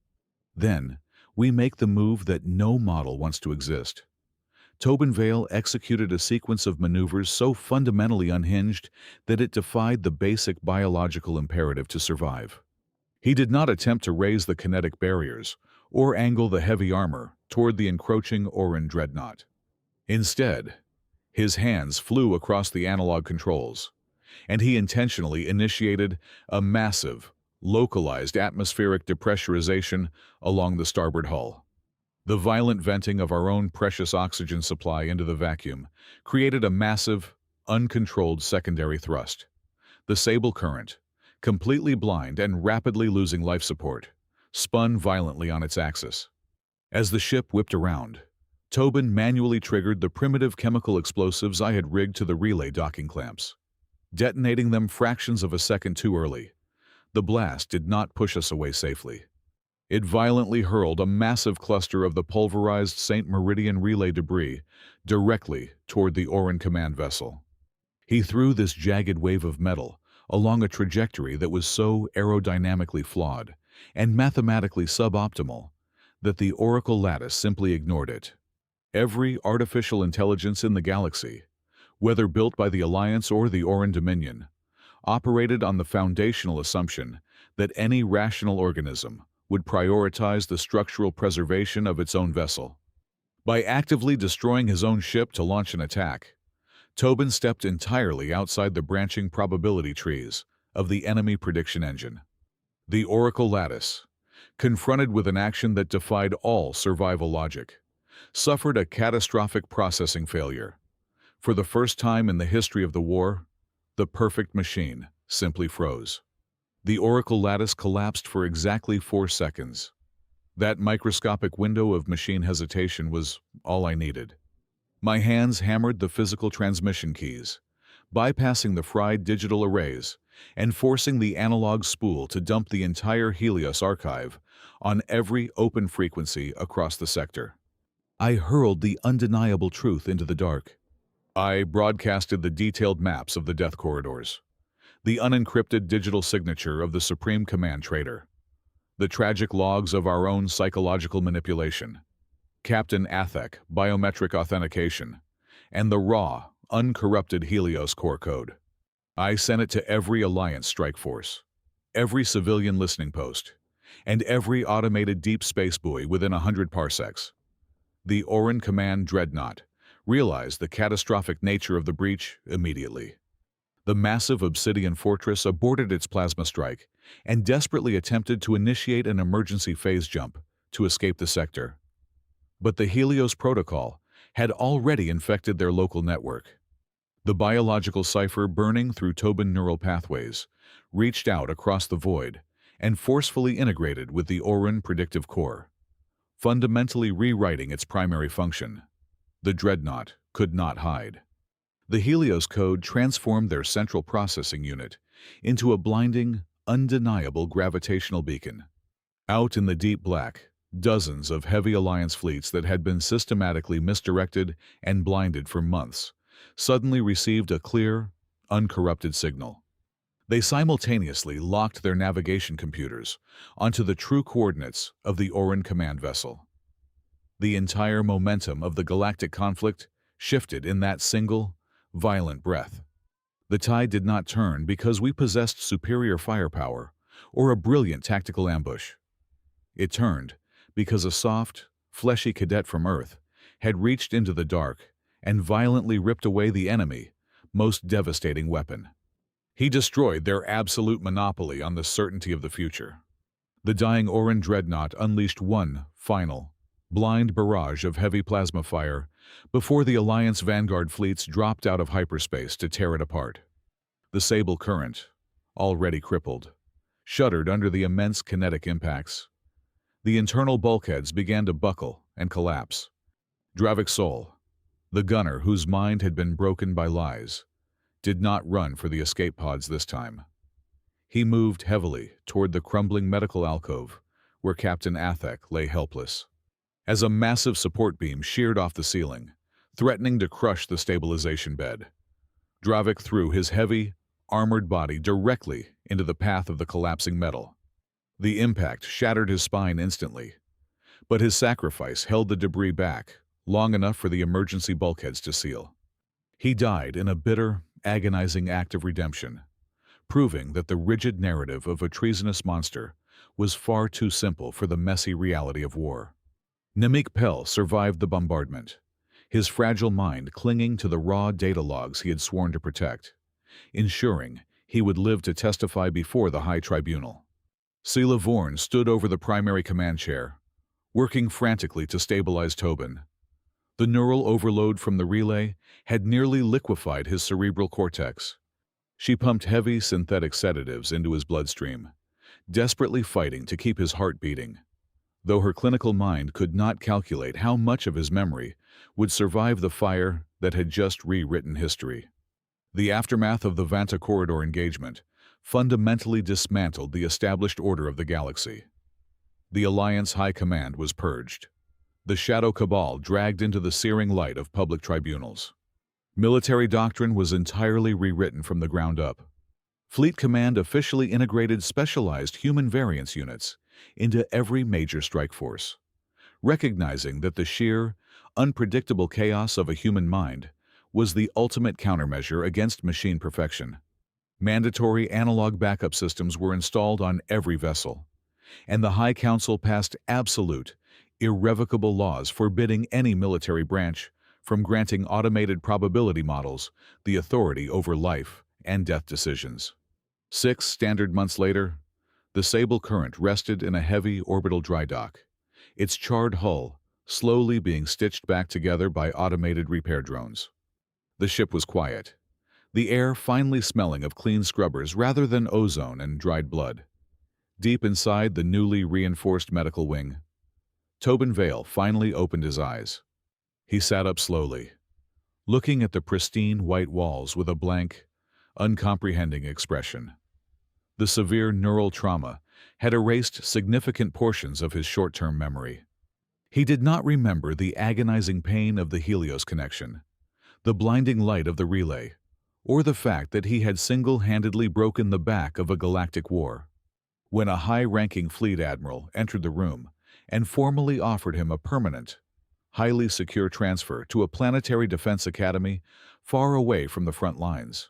Then, we make the move that no model wants to exist. Tobin Vale executed a sequence of maneuvers so fundamentally unhinged that it defied the basic biological imperative to survive. He did not attempt to raise the kinetic barriers or angle the heavy armor toward the encroaching Orun dreadnought. Instead, his hands flew across the analog controls, and he intentionally initiated a massive, localized atmospheric depressurization along the starboard hull. The violent venting of our own precious oxygen supply into the vacuum created a massive, uncontrolled secondary thrust. The Sable Current, completely blind and rapidly losing life support, spun violently on its axis. As the ship whipped around, Tobin manually triggered the primitive chemical explosives I had rigged to the relay docking clamps. Detonating them fractions of a second too early, the blast did not push us away safely. It violently hurled a massive cluster of the pulverized St. Meridian relay debris directly toward the Orin command vessel. He threw this jagged wave of metal along a trajectory that was so aerodynamically flawed and mathematically suboptimal that the Oracle lattice simply ignored it. Every artificial intelligence in the galaxy, whether built by the Alliance or the Orin Dominion, operated on the foundational assumption that any rational organism would prioritize the structural preservation of its own vessel. By actively destroying his own ship to launch an attack, Tobin stepped entirely outside the branching probability trees of the enemy prediction engine. The Oracle lattice, confronted with an action that defied all survival logic, suffered a catastrophic processing failure. For the first time in the history of the war, the perfect machine simply froze. The Oracle lattice collapsed for exactly 4 seconds. That microscopic window of machine hesitation was all I needed. My hands hammered the physical transmission keys, bypassing the fried digital arrays and forcing the analog spool to dump the entire Helios archive on every open frequency across the sector. I hurled the undeniable truth into the dark. I broadcasted the detailed maps of the death corridors, the unencrypted digital signature of the Supreme Command Trader, the tragic logs of our own psychological manipulation, Captain Athek biometric authentication, and the raw, uncorrupted Helios core code. I sent it to every Alliance strike force, every civilian listening post, and every automated deep space buoy within 100 parsecs. The Orin Command Dreadnought realized the catastrophic nature of the breach immediately. The massive obsidian fortress aborted its plasma strike and desperately attempted to initiate an emergency phase jump to escape the sector. But the Helios protocol had already infected their local network. The biological cipher burning through Tobin neural pathways reached out across the void and forcefully integrated with the Orin predictive core, fundamentally rewriting its primary function. The Dreadnought could not hide. The Helios code transformed their central processing unit into a blinding, undeniable gravitational beacon. Out in the deep black, dozens of heavy Alliance fleets that had been systematically misdirected and blinded for months suddenly received a clear, uncorrupted signal. They simultaneously locked their navigation computers onto the true coordinates of the Orin command vessel. The entire momentum of the galactic conflict shifted in that single, violent breath. The tide did not turn because we possessed superior firepower or a brilliant tactical ambush. It turned because a soft, fleshy cadet from Earth had reached into the dark and violently ripped away the enemy, most devastating weapon. He destroyed their absolute monopoly on the certainty of the future. The dying Orin Dreadnought unleashed one final, blind barrage of heavy plasma fire before the Alliance Vanguard fleets dropped out of hyperspace to tear it apart. The Sable Current, already crippled, shuddered under the immense kinetic impacts. The internal bulkheads began to buckle and collapse. Rhyvek Sen, the gunner whose mind had been broken by lies, did not run for the escape pods this time. He moved heavily toward the crumbling medical alcove where Captain Athek lay helpless. As a massive support beam sheared off the ceiling, threatening to crush the stabilization bed, Rhyvek threw his heavy, armored body directly into the path of the collapsing metal. The impact shattered his spine instantly, but his sacrifice held the debris back long enough for the emergency bulkheads to seal. He died in a bitter, agonizing act of redemption, proving that the rigid narrative of a treasonous monster was far too simple for the messy reality of war. Nemik Pell survived the bombardment, his fragile mind clinging to the raw data logs he had sworn to protect, ensuring he would live to testify before the High Tribunal. Sela Vorn stood over the primary command chair, working frantically to stabilize Tobin. The neural overload from the relay had nearly liquefied his cerebral cortex. She pumped heavy synthetic sedatives into his bloodstream, desperately fighting to keep his heart beating, though her clinical mind could not calculate how much of his memory would survive the fire that had just rewritten history. The aftermath of the Vanta Corridor engagement fundamentally dismantled the established order of the galaxy. The Alliance High Command was purged. The Shadow Cabal dragged into the searing light of public tribunals. Military doctrine was entirely rewritten from the ground up. Fleet Command officially integrated specialized human variance units into every major strike force, recognizing that the sheer, unpredictable chaos of a human mind was the ultimate countermeasure against machine perfection. Mandatory analog backup systems were installed on every vessel, and the High Council passed absolute, irrevocable laws forbidding any military branch from granting automated probability models the authority over life and death decisions. 6 standard months later, the Sable Current rested in a heavy orbital dry dock, its charred hull slowly being stitched back together by automated repair drones. The ship was quiet, the air finally smelling of clean scrubbers rather than ozone and dried blood. Deep inside the newly reinforced medical wing, Tobin Vale finally opened his eyes. He sat up slowly, looking at the pristine white walls with a blank, uncomprehending expression. The severe neural trauma had erased significant portions of his short-term memory. He did not remember the agonizing pain of the Helios connection, the blinding light of the relay, or the fact that he had single-handedly broken the back of a galactic war. When a high-ranking fleet admiral entered the room and formally offered him a permanent, highly secure transfer to a planetary defense academy far away from the front lines,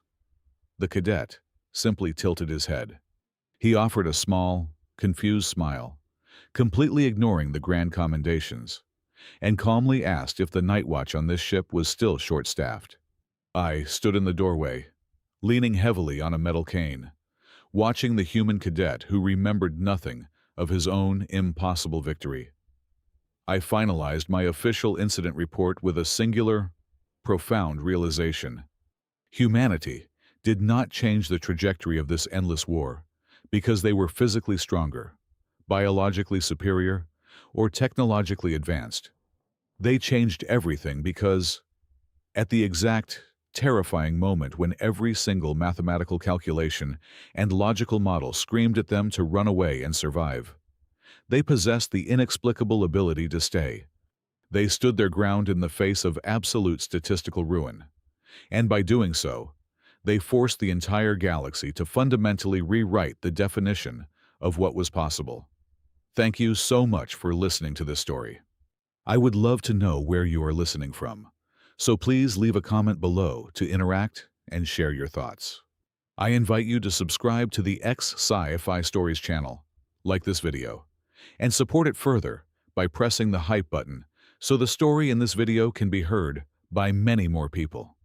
the cadet simply tilted his head. He offered a small, confused smile, completely ignoring the grand commendations, and calmly asked if the night watch on this ship was still short-staffed. I stood in the doorway, leaning heavily on a metal cane, watching the human cadet who remembered nothing of his own impossible victory. I finalized my official incident report with a singular, profound realization. Humanity did not change the trajectory of this endless war because they were physically stronger, biologically superior, or technologically advanced. They changed everything because, at the exact, terrifying moment when every single mathematical calculation and logical model screamed at them to run away and survive, they possessed the inexplicable ability to stay. They stood their ground in the face of absolute statistical ruin, and by doing so, they forced the entire galaxy to fundamentally rewrite the definition of what was possible. Thank you so much for listening to this story. I would love to know where you are listening from, so please leave a comment below to interact and share your thoughts. I invite you to subscribe to the Sci-Fi Stories channel, like this video, and support it further by pressing the hype button so the story in this video can be heard by many more people.